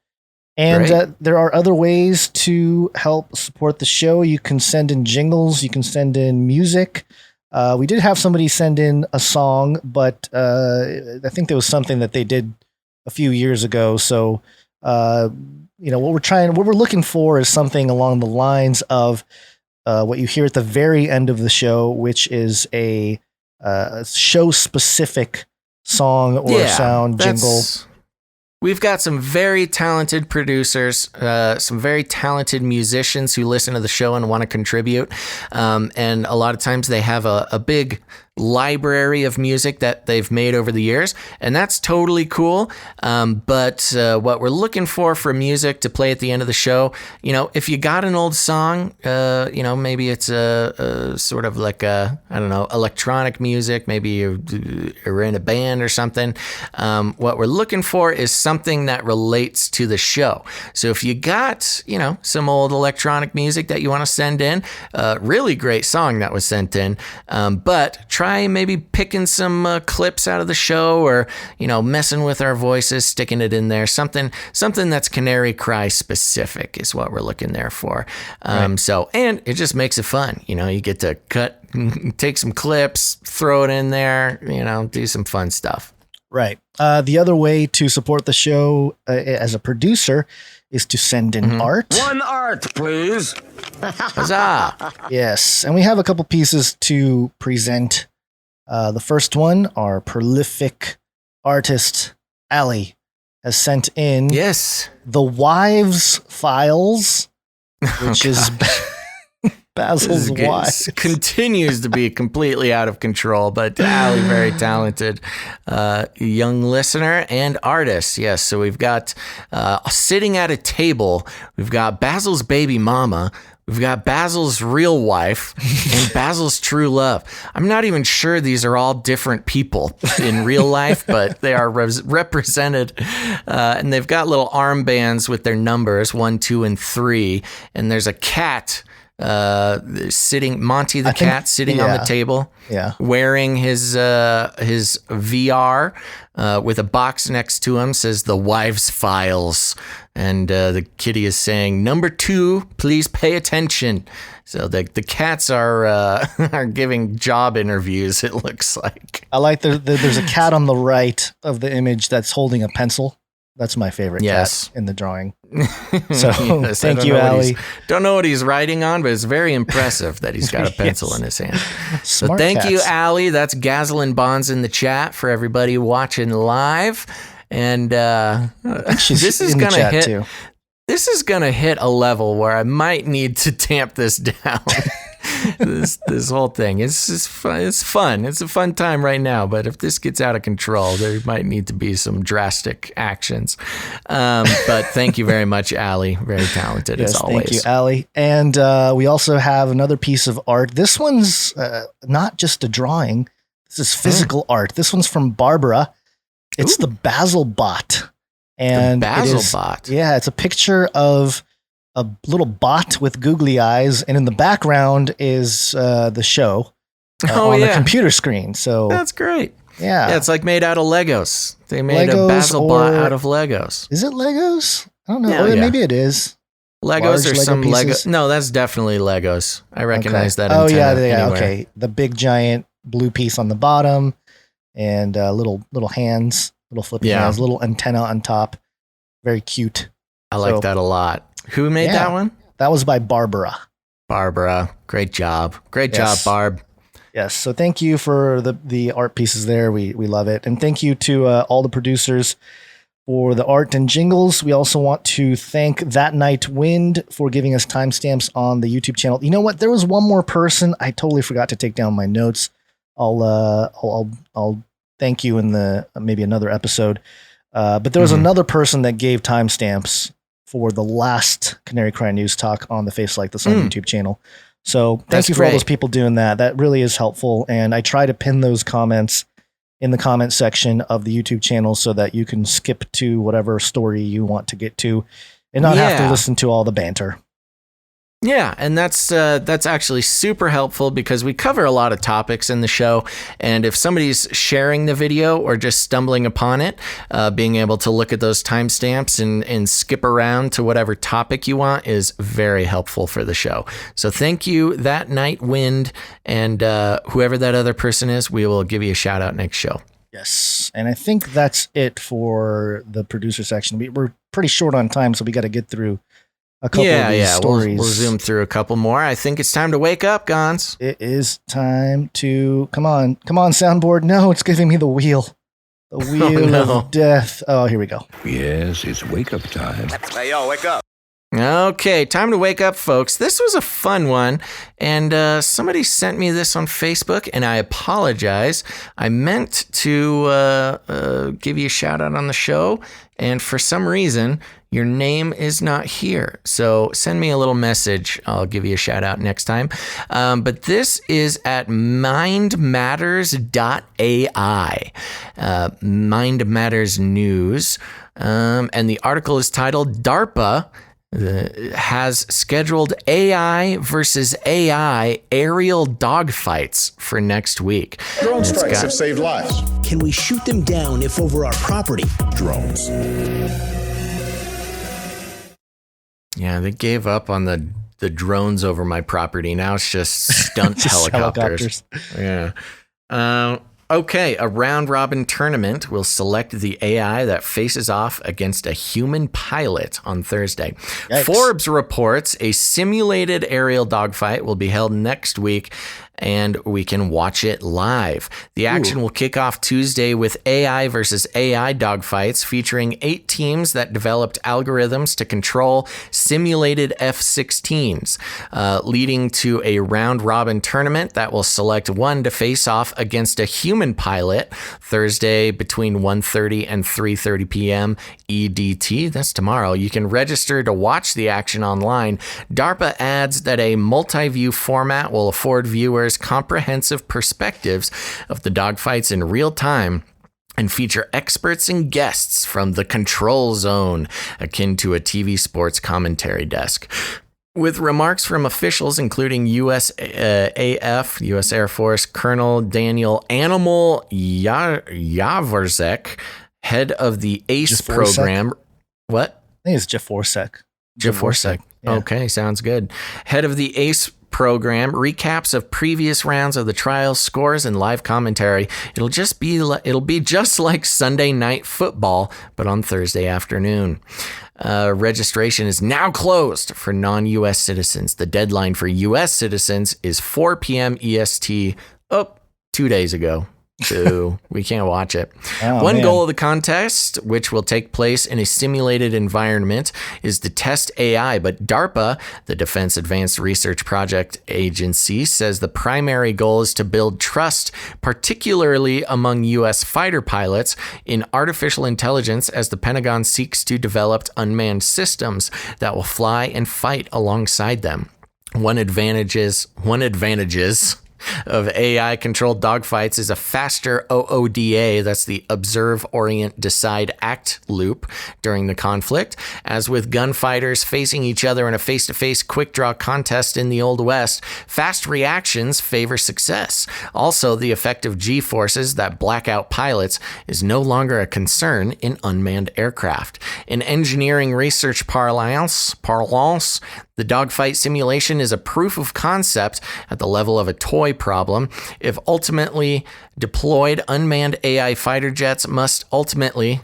And there are other ways to help support the show. You can send in jingles. You can send in music. We did have somebody send in a song, but I think there was something that they did a few years ago. So, what we're looking for is something along the lines of what you hear at the very end of the show, which is a show-specific song or sound jingle. We've got some very talented producers, some very talented musicians who listen to the show and want to contribute. And a lot of times they have a big library of music that they've made over the years, and that's totally cool. But what we're looking for music to play at the end of the show, if you got an old song, maybe it's a sort of like electronic music, maybe you're in a band or something. What we're looking for is something that relates to the show. So if you got, some old electronic music that you want to send in, really great song that was sent in, but try maybe picking some clips out of the show, or messing with our voices, sticking it in there. Something that's Canary Cry specific is what we're looking there for. So, and it just makes it fun. You get to take some clips, throw it in there. Do some fun stuff. Right. The other way to support the show as a producer is to send in art. One art, please. Huzzah. Yes, and we have a couple pieces to present. The first one, our prolific artist, Allie, has sent in The Wives Files, which is Basil's wives. Continues to be completely out of control, but Allie, very talented young listener and artist. Yes, so we've got sitting at a table, we've got Basil's baby mama, we've got Basil's real wife, and Basil's true love. I'm not even sure these are all different people in real life, but they are represented. And they've got little armbands with their numbers, 1, 2, and 3. And there's a cat sitting, Monty the cat sitting on the table, wearing his VR with a box next to him, says The Wives Files. And the kitty is saying, "Number 2, please pay attention." So the cats are giving job interviews, it looks like. I like there's a cat on the right of the image that's holding a pencil. That's my favorite cat in the drawing. So thank you, Allie. Don't know what he's writing on, but it's very impressive that he's got a pencil in his hand. So thank you, Allie. That's Gazelle Bonds in the chat for everybody watching live. And this is going to hit too. This is going to hit a level where I might need to tamp this down. this whole thing. It's fun. It's fun. It's a fun time right now. But if this gets out of control, there might need to be some drastic actions. But thank you very much, Allie. Very talented as always. Thank you, Allie. And we also have another piece of art. This one's not just a drawing. This is physical art. This one's from Barbara. It's the Basil bot. And the Basil bot. Yeah, it's a picture of a little bot with googly eyes, and in the background is the show on the computer screen. So that's great. Yeah, it's like made out of Legos. They made a Basil bot out of Legos. Is it Legos? I don't know. Maybe it is. Legos or some Lego. No, that's definitely Legos. I recognize that. Oh yeah. Okay, the big giant blue piece on the bottom, and little hands, little flippy hands, little antenna on top. Very cute. I like that a lot. Who made that one? That was by Barbara. Barbara, great job. Great job, Barb. Yes. So thank you for the art pieces there. We love it. And thank you to all the producers for the art and jingles. We also want to thank That Night Wind for giving us timestamps on the YouTube channel. You know what? There was one more person. I totally forgot to take down my notes. I'll thank you in the maybe another episode. But there was another person that gave timestamps for the last Canary Cry News Talk on the Face Like This on YouTube channel. So thank you for all those people doing that. That really is helpful. And I try to pin those comments in the comment section of the YouTube channel so that you can skip to whatever story you want to get to and not have to listen to all the banter. Yeah, and that's actually super helpful because we cover a lot of topics in the show, and if somebody's sharing the video or just stumbling upon it, being able to look at those timestamps and skip around to whatever topic you want is very helpful for the show. So thank you, That Night Wind, and whoever that other person is, we will give you a shout out next show. Yes, and I think that's it for the producer section. We're pretty short on time, so we got to get through a couple of these stories. We'll zoom through a couple more. I think it's time to wake up, Gons. It is time to come on, soundboard. No, it's giving me the wheel. The wheel of death. Oh, here we go. Yes, it's wake up time. Hey, yo, wake up. Okay, time to wake up, folks. This was a fun one, and somebody sent me this on Facebook, and I apologize. I meant to give you a shout out on the show, and for some reason, your name is not here. So send me a little message. I'll give you a shout out next time. But this is at mindmatters.ai, Mind Matters News. And the article is titled DARPA has scheduled AI versus AI aerial dogfights for next week. Drone strikes have saved lives. Can we shoot them down if over our property? Drones. Yeah, they gave up on the drones over my property. Now it's just stunt helicopters. Yeah. Okay, a round-robin tournament will select the AI that faces off against a human pilot on Thursday. Yikes. Forbes reports a simulated aerial dogfight will be held next week, and we can watch it live. The action will kick off Tuesday with AI versus AI dogfights featuring 8 teams that developed algorithms to control simulated F-16s, leading to a round-robin tournament that will select one to face off against a human pilot Thursday between 1:30 and 3:30 p.m. EDT. That's tomorrow. You can register to watch the action online. DARPA adds that a multi-view format will afford viewers comprehensive perspectives of the dogfights in real time and feature experts and guests from the control zone, akin to a TV sports commentary desk. With remarks from officials, including USAF, U.S. Air Force, Colonel Daniel Animal Yavorsek, head of the ACE program. What? I think it's Jaforsek. Jaforsek. Yeah. Okay, sounds good. Head of the ACE program, recaps of previous rounds of the trial, scores, and live commentary. It'll be just like Sunday Night Football, but on Thursday afternoon. Registration is now closed for non-U.S. citizens. The deadline for U.S. citizens is 4 p.m. EST. 2 days ago. So we can't watch it. One goal of the contest, which will take place in a simulated environment, is to test AI. But DARPA, the Defense Advanced Research Project Agency, says the primary goal is to build trust, particularly among U.S. fighter pilots, in artificial intelligence as the Pentagon seeks to develop unmanned systems that will fly and fight alongside them. One advantages of AI-controlled dogfights is a faster OODA, that's the Observe, Orient, Decide, Act loop during the conflict. As with gunfighters facing each other in a face-to-face quick-draw contest in the Old West, fast reactions favor success. Also, the effect of G-forces that black out pilots is no longer a concern in unmanned aircraft. In engineering research parlance, The dogfight simulation is a proof of concept at the level of a toy problem. If ultimately deployed, unmanned AI fighter jets must ultimately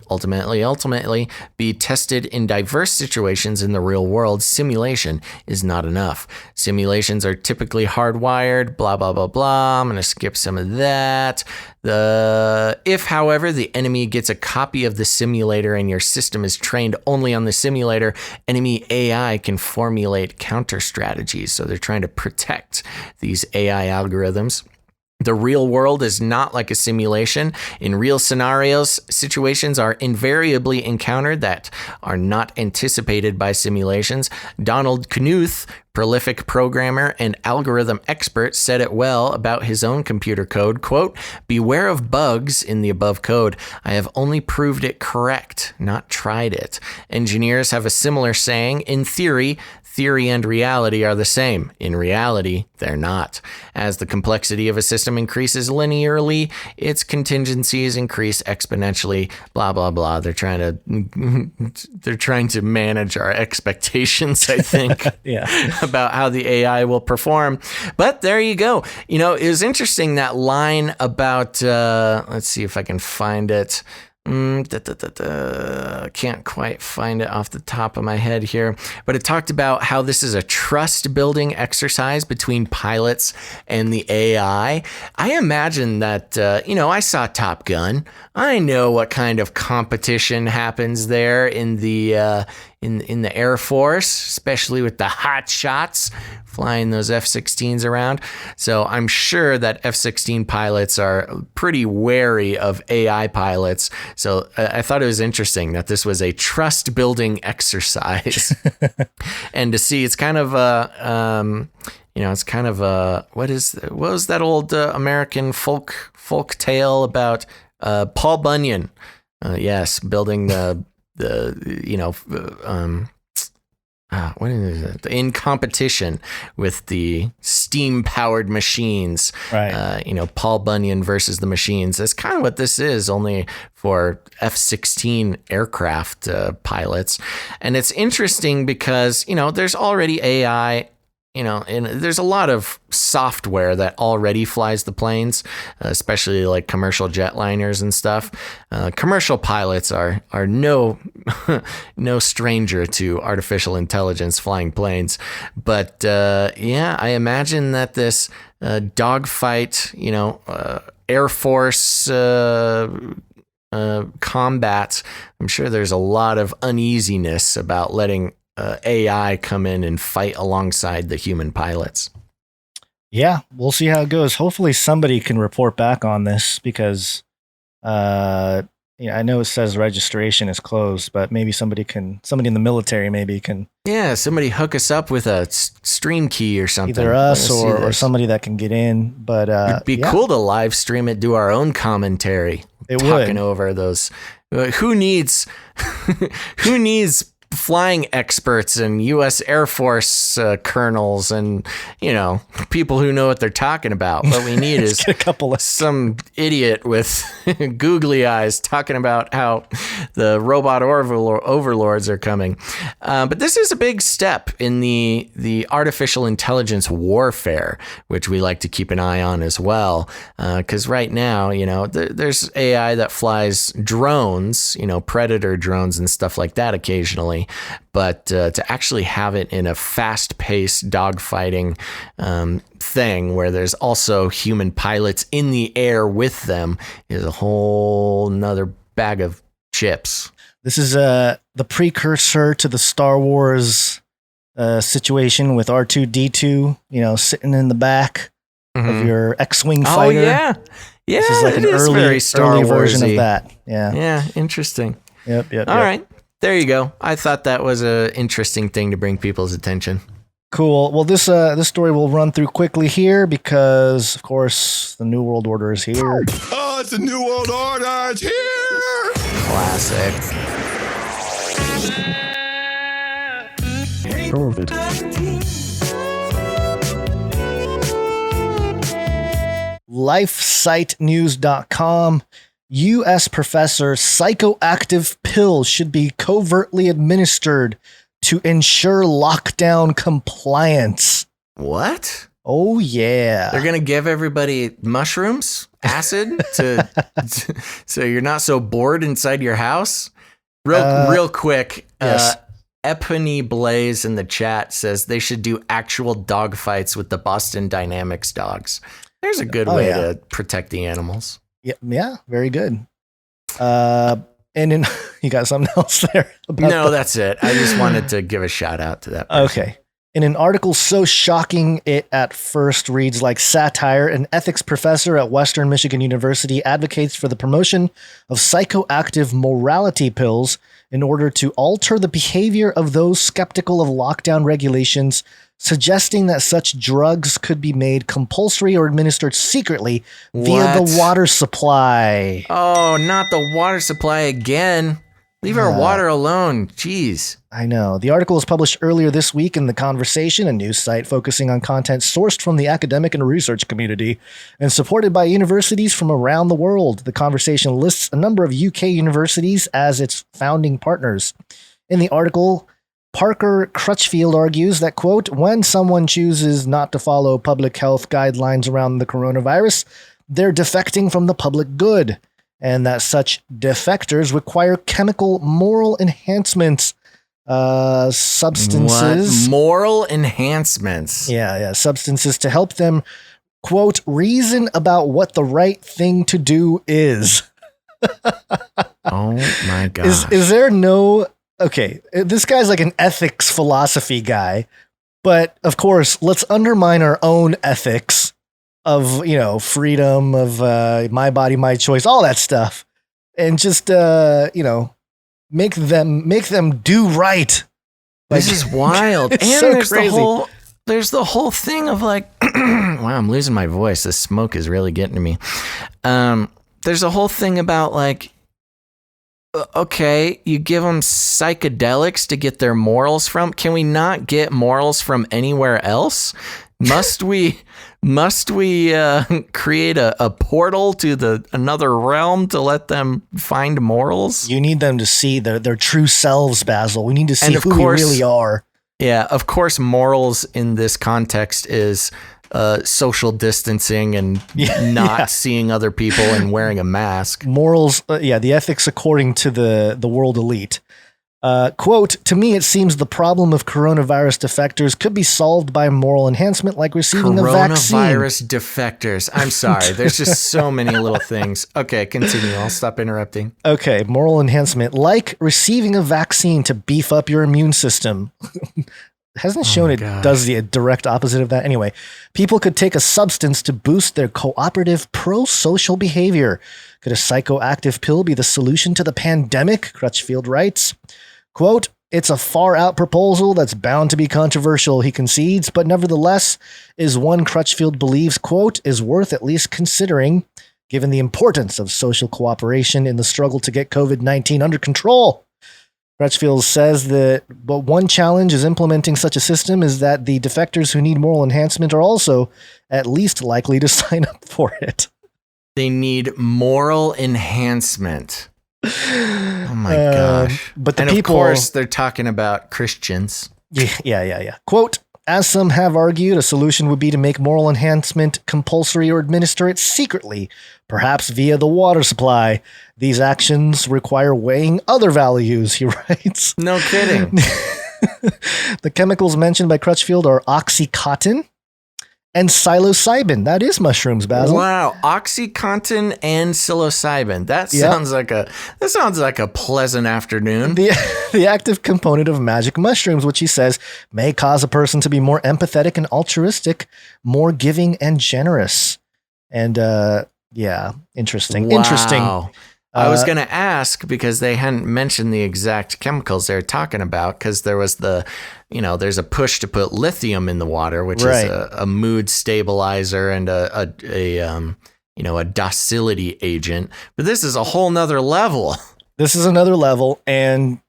be tested in diverse situations in the real world. Simulation is not enough. Simulations are typically hardwired, blah, blah, blah, blah. I'm going to skip some of that. If, however, the enemy gets a copy of the simulator and your system is trained only on the simulator, enemy AI can formulate counter strategies. So they're trying to protect these AI algorithms. The real world is not like a simulation. In real scenarios, situations are invariably encountered that are not anticipated by simulations. Donald Knuth, prolific programmer and algorithm expert, said it well about his own computer code, quote, "Beware of bugs in the above code. I have only proved it correct, not tried it." Engineers have a similar saying: in theory and reality are the same. In reality, they're not. As the complexity of a system increases linearly, its contingencies increase exponentially. Blah, blah, blah. They're trying to manage our expectations, I think, about how the AI will perform. But there you go. You know, it was interesting, that line about, let's see if I can find it. Can't quite find it off the top of my head here, but it talked about how this is a trust building exercise between pilots and the AI. I imagine that, I saw Top Gun. I know what kind of competition happens there in the Air Force, especially with the hot shots flying those F-16s around. So I'm sure that F-16 pilots are pretty wary of AI pilots. So I thought it was interesting that this was a trust building exercise. And to see, it's kind of what was that old American folk tale about Paul Bunyan? Yes, building what is it? In competition with the steam-powered machines. Right. Paul Bunyan versus the machines. That's kind of what this is, only for F-16 aircraft pilots. And it's interesting because, there's already AI, and there's a lot of software that already flies the planes, especially like commercial jetliners and stuff. Commercial pilots are no stranger to artificial intelligence flying planes. But I imagine that this dogfight, Air Force combat, I'm sure there's a lot of uneasiness about letting AI come in and fight alongside the human pilots. Yeah, we'll see how it goes. Hopefully somebody can report back on this, because I know it says registration is closed, but maybe somebody in the military can. Yeah, somebody hook us up with a stream key or something. Either us or somebody that can get in. But it'd be cool to live stream it, do our own commentary. Talking over those. Who needs flying experts and U.S. Air Force colonels and, people who know what they're talking about. What we need is some idiot with googly eyes talking about how the robot overlords are coming. But this is a big step in the artificial intelligence warfare, which we like to keep an eye on as well. Because right now, there's AI that flies drones, Predator drones and stuff like that occasionally. But to actually have it in a fast-paced dogfighting thing where there's also human pilots in the air with them is a whole nother bag of chips. This is the precursor to the Star Wars situation with R2-D2, sitting in the back of your X-Wing fighter. Oh, yeah. Yeah, this is like an early version of that. Yeah. Yeah, interesting. Yep. All right. There you go. I thought that was an interesting thing to bring people's attention. Cool. Well, this story will run through quickly here because, of course, the New World Order is here. Oh, it's the New World Order. It's here. Classic. LifeSiteNews.com. U.S. professor psychoactive pills should be covertly administered to ensure lockdown compliance. What? Oh, yeah. They're going to give everybody mushrooms, acid, so you're not so bored inside your house? Real quick, yes. Epony Blaze in the chat says they should do actual dog fights with the Boston Dynamics dogs. There's a good way to protect the animals. Yeah, very good. And then you got something else there? No, that's it. I just wanted to give a shout out to that person. Okay. In an article so shocking it at first reads like satire, an ethics professor at Western Michigan University advocates for the promotion of psychoactive morality pills in order to alter the behavior of those skeptical of lockdown regulations, suggesting that such drugs could be made compulsory or administered secretly via the water supply. Oh, not the water supply again. Leave our water alone. Jeez. I know. The article was published earlier this week in The Conversation, a news site focusing on content sourced from the academic and research community and supported by universities from around the world. The Conversation lists a number of UK universities as its founding partners. In the article, Parker Crutchfield argues that, quote, when someone chooses not to follow public health guidelines around the coronavirus, they're defecting from the public good, and that such defectors require chemical moral enhancements, substances. What? Moral enhancements? Yeah, substances to help them, quote, reason about what the right thing to do is. Oh my gosh. Is there no... Okay, this guy's like an ethics philosophy guy, but of course, let's undermine our own ethics of, freedom, of my body, my choice, all that stuff, and just, make them do right. This is wild. It's and so there's crazy. There's the whole thing of like, wow, I'm losing my voice. This smoke is really getting to me. There's a whole thing about like, okay, you give them psychedelics to get their morals from. Can we not get morals from anywhere else? Must we create a portal to another realm to let them find morals? You need them to see their true selves, Basil. We need to see who we really are. Yeah, of course, morals in this context is social distancing and not seeing other people and wearing a mask. Morals, the ethics according to the world elite. Quote, to me, it seems the problem of coronavirus defectors could be solved by moral enhancement like receiving a vaccine. Coronavirus defectors. I'm sorry. There's just so many little things. Okay, continue. I'll stop interrupting. Okay, moral enhancement like receiving a vaccine to beef up your immune system. Hasn't shown it does the direct opposite of that. Anyway, people could take a substance to boost their cooperative pro-social behavior. Could a psychoactive pill be the solution to the pandemic? Crutchfield writes, quote, it's a far-out proposal that's bound to be controversial, he concedes, but nevertheless is one Crutchfield believes, quote, is worth at least considering, given the importance of social cooperation in the struggle to get COVID-19 under control. Crutchfield says that, but one challenge is implementing such a system is that the defectors who need moral enhancement are also at least likely to sign up for it. They need moral enhancement. Oh my gosh. But of course, they're talking about Christians. Yeah. Quote, as some have argued, a solution would be to make moral enhancement compulsory or administer it secretly, perhaps via the water supply. These actions require weighing other values, he writes. No kidding. The chemicals mentioned by Crutchfield are Oxycontin and psilocybin. That is mushrooms, Basil. Wow, Oxycontin and psilocybin. That sounds like a pleasant afternoon. The active component of magic mushrooms, which he says may cause a person to be more empathetic and altruistic, more giving and generous. And interesting. Wow. Interesting. I was going to ask because they hadn't mentioned the exact chemicals they're talking about, because there was there's a push to put lithium in the water, which is a mood stabilizer and a docility agent. But this is a whole nother level. This is another level. And,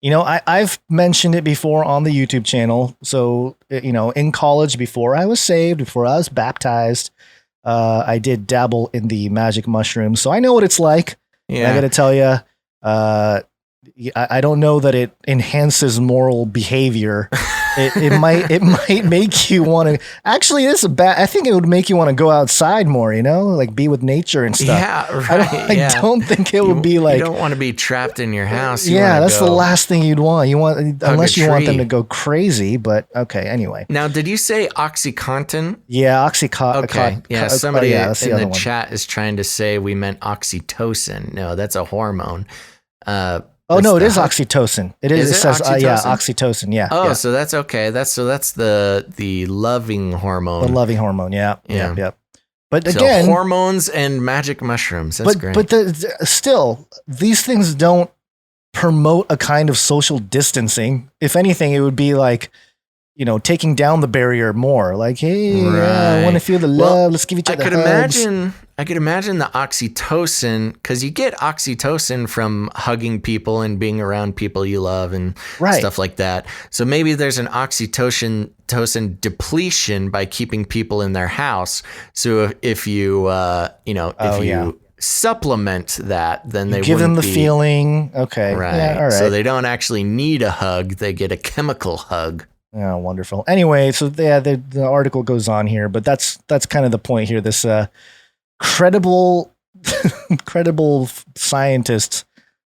I've mentioned it before on the YouTube channel. So, in college, before I was saved, before I was baptized, I did dabble in the magic mushrooms. So I know what it's like. Yeah. I got to tell you, I don't know that it enhances moral behavior. It might make you want to. Actually, this is bad. I think it would make you want to go outside more. Like be with nature and stuff. Yeah, right. I don't think it would be like. You don't want to be trapped in your house. That's the last thing you'd want. You want unless you want them to go crazy. But okay, anyway. Now, did you say OxyContin? Yeah, OxyContin. Okay. Yeah, somebody in the one. chat is trying to say we meant oxytocin. No, that's a hormone. No, it is oxytocin. It is. It says oxytocin? Oxytocin. Yeah. Oh, yeah. so that's okay. That's the loving hormone. The loving hormone. Yeah. Yeah. But so again, hormones and magic mushrooms. That's great. But still, these things don't promote a kind of social distancing. If anything, it would be like, taking down the barrier more. Like, hey, I want to feel the love. Let's give each other hugs. I could imagine the oxytocin, because you get oxytocin from hugging people and being around people you love and stuff like that. So maybe there's an oxytocin depletion by keeping people in their house. So if you supplement that, then they give them the feeling. Okay, right. Yeah, all right. So they don't actually need a hug; they get a chemical hug. Oh, wonderful. Anyway, so the article goes on here, but that's kind of the point here. This credible scientist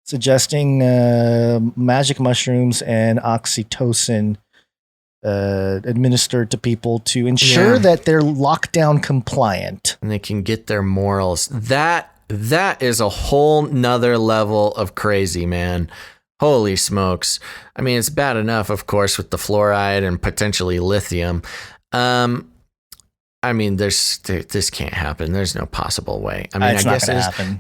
suggesting magic mushrooms and oxytocin administered to people to ensure that they're lockdown compliant and they can get their morals. That is a whole nother level of crazy, man. Holy smokes. I mean, it's bad enough, of course, with the fluoride and potentially lithium. I mean, this can't happen. There's no possible way. I mean, I guess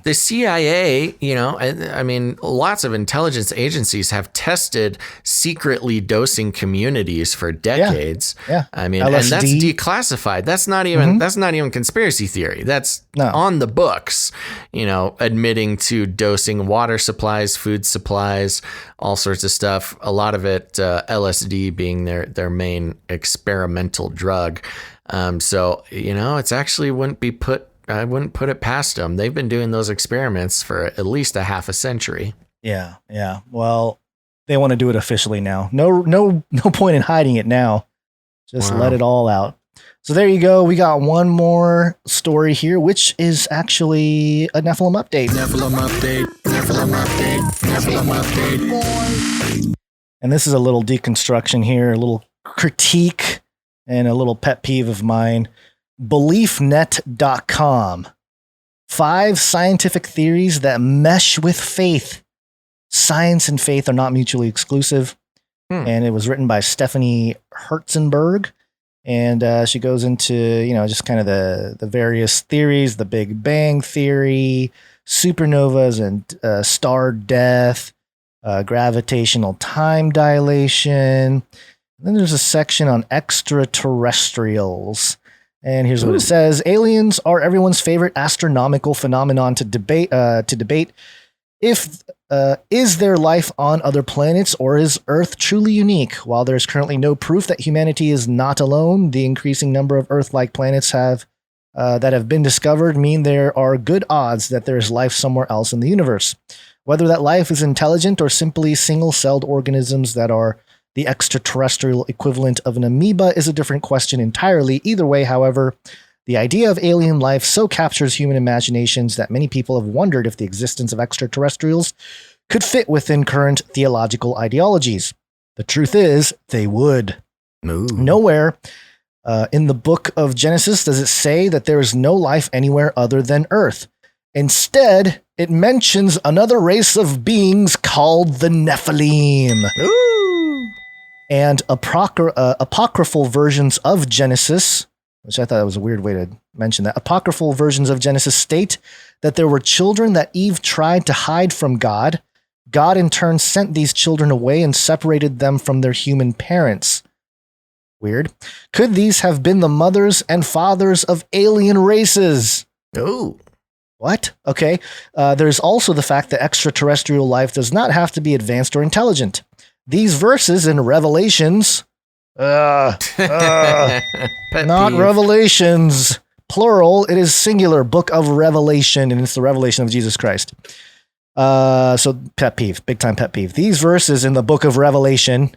the CIA, I mean, lots of intelligence agencies have tested secretly dosing communities for decades. Yeah. I mean, LSD. And that's declassified. That's not even conspiracy theory. That's on the books, admitting to dosing water supplies, food supplies, all sorts of stuff. A lot of it, LSD being their main experimental drug. So, it's actually I wouldn't put it past them. They've been doing those experiments for at least a half a century. Yeah. Yeah. Well, they want to do it officially now. No point in hiding it now. Just let it all out. So there you go. We got one more story here, which is actually a Nephilim update. And this is a little deconstruction here, a little critique. And a little pet peeve of mine, BeliefNet.com. 5 scientific theories that mesh with faith. Science and faith are not mutually exclusive. And it was written by Stephanie Herzenberg. And she goes into, just kind of the various theories, the Big Bang Theory, supernovas and star death, gravitational time dilation. Then there's a section on extraterrestrials. And here's what it says. Aliens are everyone's favorite astronomical phenomenon to debate. If is there life on other planets, or is Earth truly unique? While there's currently no proof that humanity is not alone, the increasing number of Earth-like planets that have been discovered mean there are good odds that there is life somewhere else in the universe. Whether that life is intelligent or simply single-celled organisms that are the extraterrestrial equivalent of an amoeba is a different question entirely. Either way, however, the idea of alien life so captures human imaginations that many people have wondered if the existence of extraterrestrials could fit within current theological ideologies. The truth is, they would. Ooh. Nowhere in the book of Genesis does it say that there is no life anywhere other than Earth. Instead, it mentions another race of beings called the Nephilim. Ooh. And apocryphal versions of Genesis, which I thought was a weird way to mention that. Apocryphal versions of Genesis state that there were children that Eve tried to hide from God. God in turn sent these children away and separated them from their human parents. Weird. Could these have been the mothers and fathers of alien races? Oh. What? Okay. There's also the fact that extraterrestrial life does not have to be advanced or intelligent. These verses in Revelations, not Revelations, plural, it is singular, book of Revelation, and it's the revelation of Jesus Christ. So pet peeve, big time pet peeve. These verses in the book of Revelation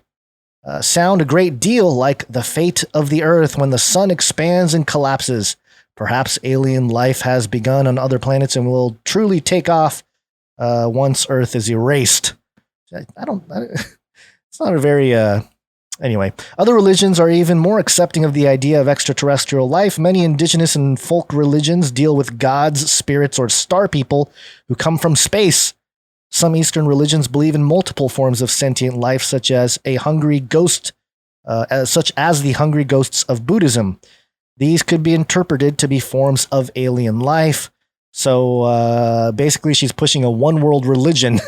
sound a great deal like the fate of the earth when the sun expands and collapses. Perhaps alien life has begun on other planets and will truly take off once Earth is erased. It's not a very, anyway. Other religions are even more accepting of the idea of extraterrestrial life. Many indigenous and folk religions deal with gods, spirits, or star people who come from space. Some Eastern religions believe in multiple forms of sentient life, such as the hungry ghosts of Buddhism. These could be interpreted to be forms of alien life. So basically, she's pushing a one world religion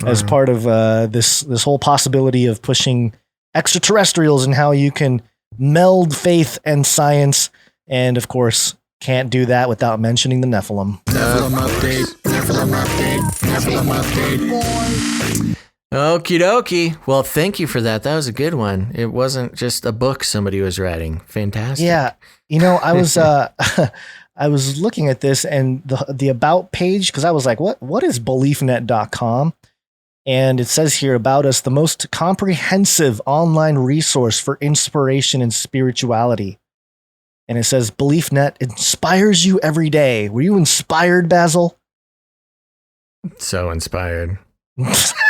as part of this whole possibility of pushing extraterrestrials and how you can meld faith and science. And of course, can't do that without mentioning the Nephilim. Nephilim update. Nephilim update. Nephilim update. Okie dokie. Well, thank you for that. That was a good one. It wasn't just a book somebody was writing. Fantastic. Yeah. I was I was looking at this and the about page, because I was like, what is beliefnet.com? And it says here about us, the most comprehensive online resource for inspiration and spirituality. And it says BeliefNet inspires you every day. Were you inspired, Basil? So inspired.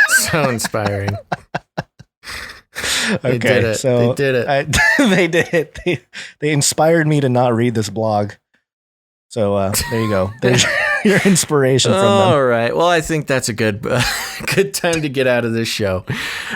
So inspiring. They did it. So they did it. They did it. They inspired me to not read this blog. So there you go. There's your inspiration from them. All right. Well, I think that's a good time to get out of this show.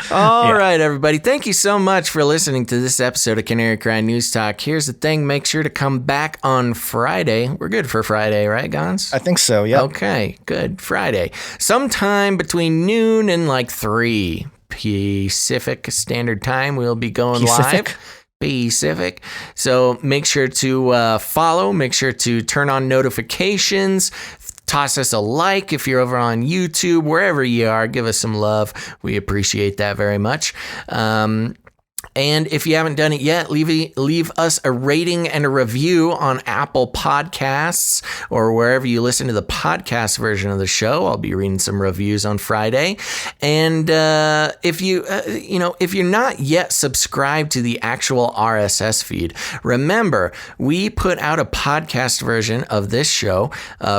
All right, everybody. Thank you so much for listening to this episode of Canary Cry News Talk. Here's the thing. Make sure to come back on Friday. We're good for Friday, right, Gons? I think so, yeah. Okay, good. Friday. Sometime between noon and like 3 Pacific Standard Time, we'll be going live. Pacific. So make sure to follow, make sure to turn on notifications, toss us a like if you're over on YouTube, wherever you are, give us some love. We appreciate that very much. And if you haven't done it yet, leave us a rating and a review on Apple Podcasts or wherever you listen to the podcast version of the show. I'll be reading some reviews on Friday. And if you're not yet subscribed to the actual RSS feed, remember, we put out a podcast version of this show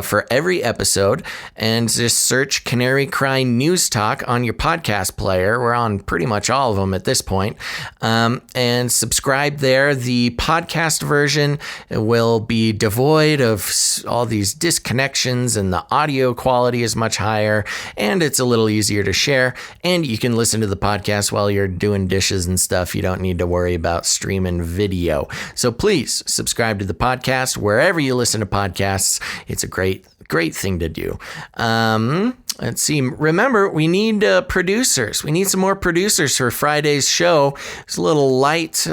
for every episode, and just search Canary Cry News Talk on your podcast player. We're on pretty much all of them at this point. And subscribe there. The podcast version will be devoid of all these disconnections, and the audio quality is much higher, and it's a little easier to share. And you can listen to the podcast while you're doing dishes and stuff. You don't need to worry about streaming video. So please subscribe to the podcast wherever you listen to podcasts. It's a great thing to do. Let's see. Remember, we need producers. We need some more producers for Friday's show. It's a little light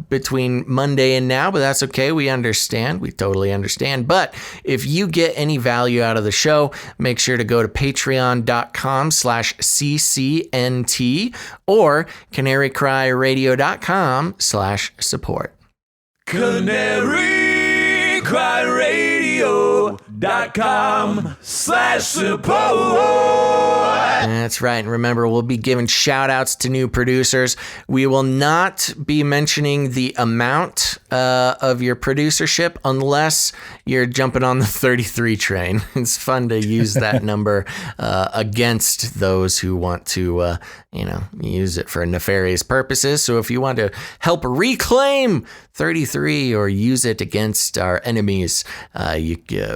between Monday and now, but that's okay. We understand. We totally understand. But if you get any value out of the show, make sure to go to patreon.com/CCNT or canarycryradio.com/support. canarycryradio.com/support. That's right. And remember, we'll be giving shout outs to new producers. We will not be mentioning the amount of your producership unless you're jumping on the 33 train. It's fun to use that number against those who want to, use it for nefarious purposes. So if you want to help reclaim 33 or use it against our enemies,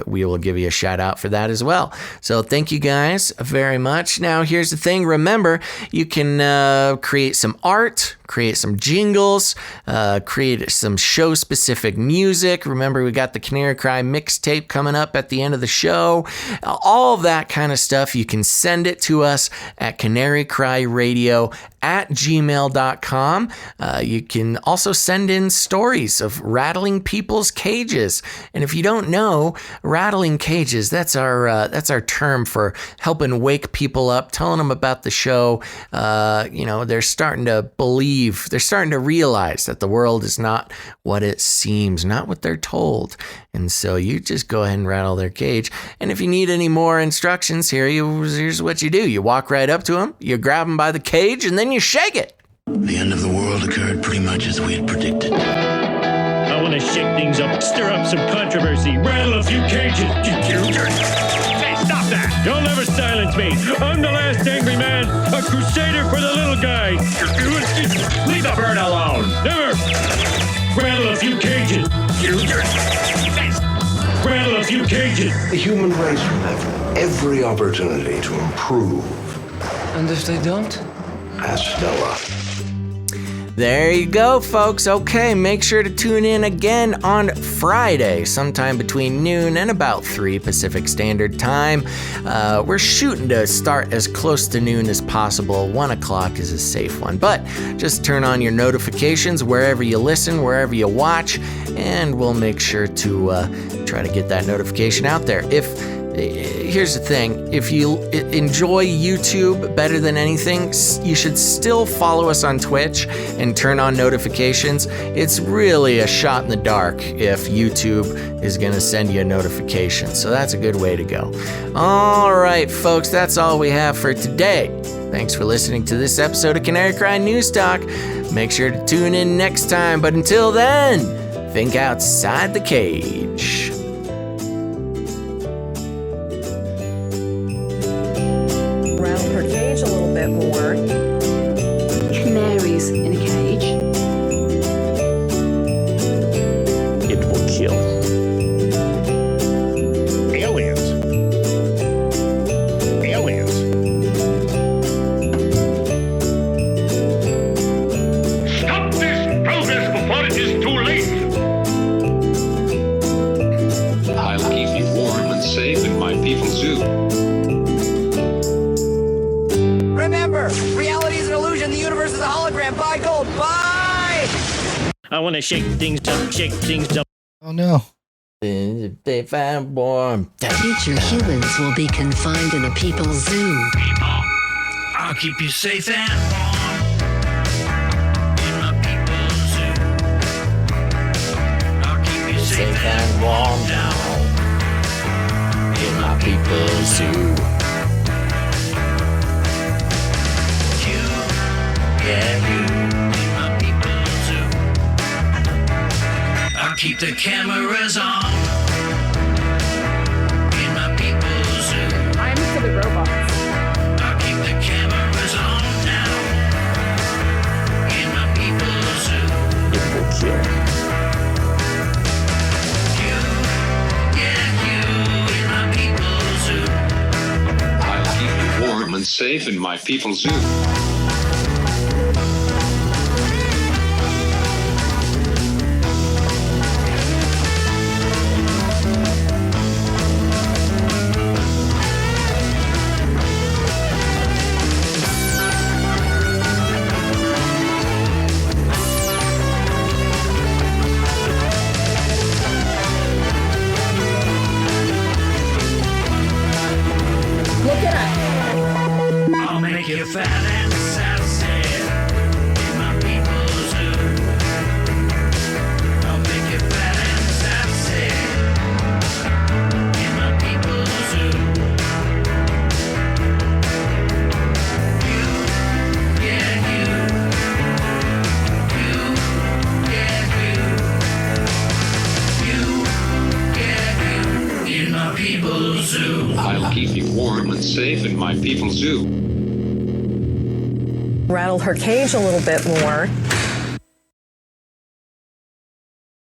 we will give you a shout out for that as well. So thank you guys very much. Now, here's the thing. Remember, you can create some art, create some jingles, create some show-specific music. Remember, we got the Canary Cry mixtape coming up at the end of the show. All of that kind of stuff, you can send it to us at canarycryradio@gmail.com. You can also send in stories of rattling people's cages. And if you don't know, rattling cages, that's our term for helping wake people up, telling them about the show. They're starting to believe believe, they're starting to realize that the world is not what it seems, not what they're told. And so you just go ahead and rattle their cage. And if you need any more instructions, here's what you do. You walk right up to them, you grab them by the cage, and then you shake it. The end of the world occurred pretty much as we had predicted. I want to shake things up, stir up some controversy, rattle a few cages. Hey, stop that! You'll never silence me. I'm the last angry man, a crusader for the little guy. Leave the bird alone. Never. Rattle a few cages. Rattle a few cages. The human race will have every opportunity to improve. And if they don't? Ask Noah. There you go, folks. Okay, make sure to tune in again on Friday, sometime between noon and about 3 Pacific Standard Time. We're shooting to start as close to noon as possible. 1 o'clock is a safe one. But just turn on your notifications wherever you listen, wherever you watch, and we'll make sure to try to get that notification out there. Here's the thing, if you enjoy YouTube better than anything, you should still follow us on Twitch and turn on notifications. It's really a shot in the dark if YouTube is going to send you a notification, so that's a good way to go. All right, folks, that's all we have for today. Thanks for listening to this episode of Canary Cry News Talk. Make sure to tune in next time, but until then, think outside the cage. A little bit more. Canaries in a cage. It will kill. Aliens. Aliens. Stop this progress before it is too late. I'll keep you warm and safe in my people's zoo. Remember, reality is an illusion. The universe is a hologram. Buy gold. Buy! I want to shake things up, shake things up. Oh no. They find warm. Future humans will be confined in a people's zoo. I'll keep you safe and warm in my people's zoo. I'll keep you safe and warm down in my people's zoo. Yeah, you in my people's zoo. I'll keep the cameras on in my people's zoo. I'm for the robots. I'll keep the cameras on now in my people's zoo. It will kill. You, yeah, you in my people's zoo. I'll keep you warm and safe in my people's zoo. I'll make you fat and sassy in my people's zoo. I'll make you fat and sassy in my people's zoo. You, yeah, you. You, yeah, you. You, yeah, you. In my people's zoo. I'll keep you warm and safe in my people's zoo. Rattle her cage a little bit more.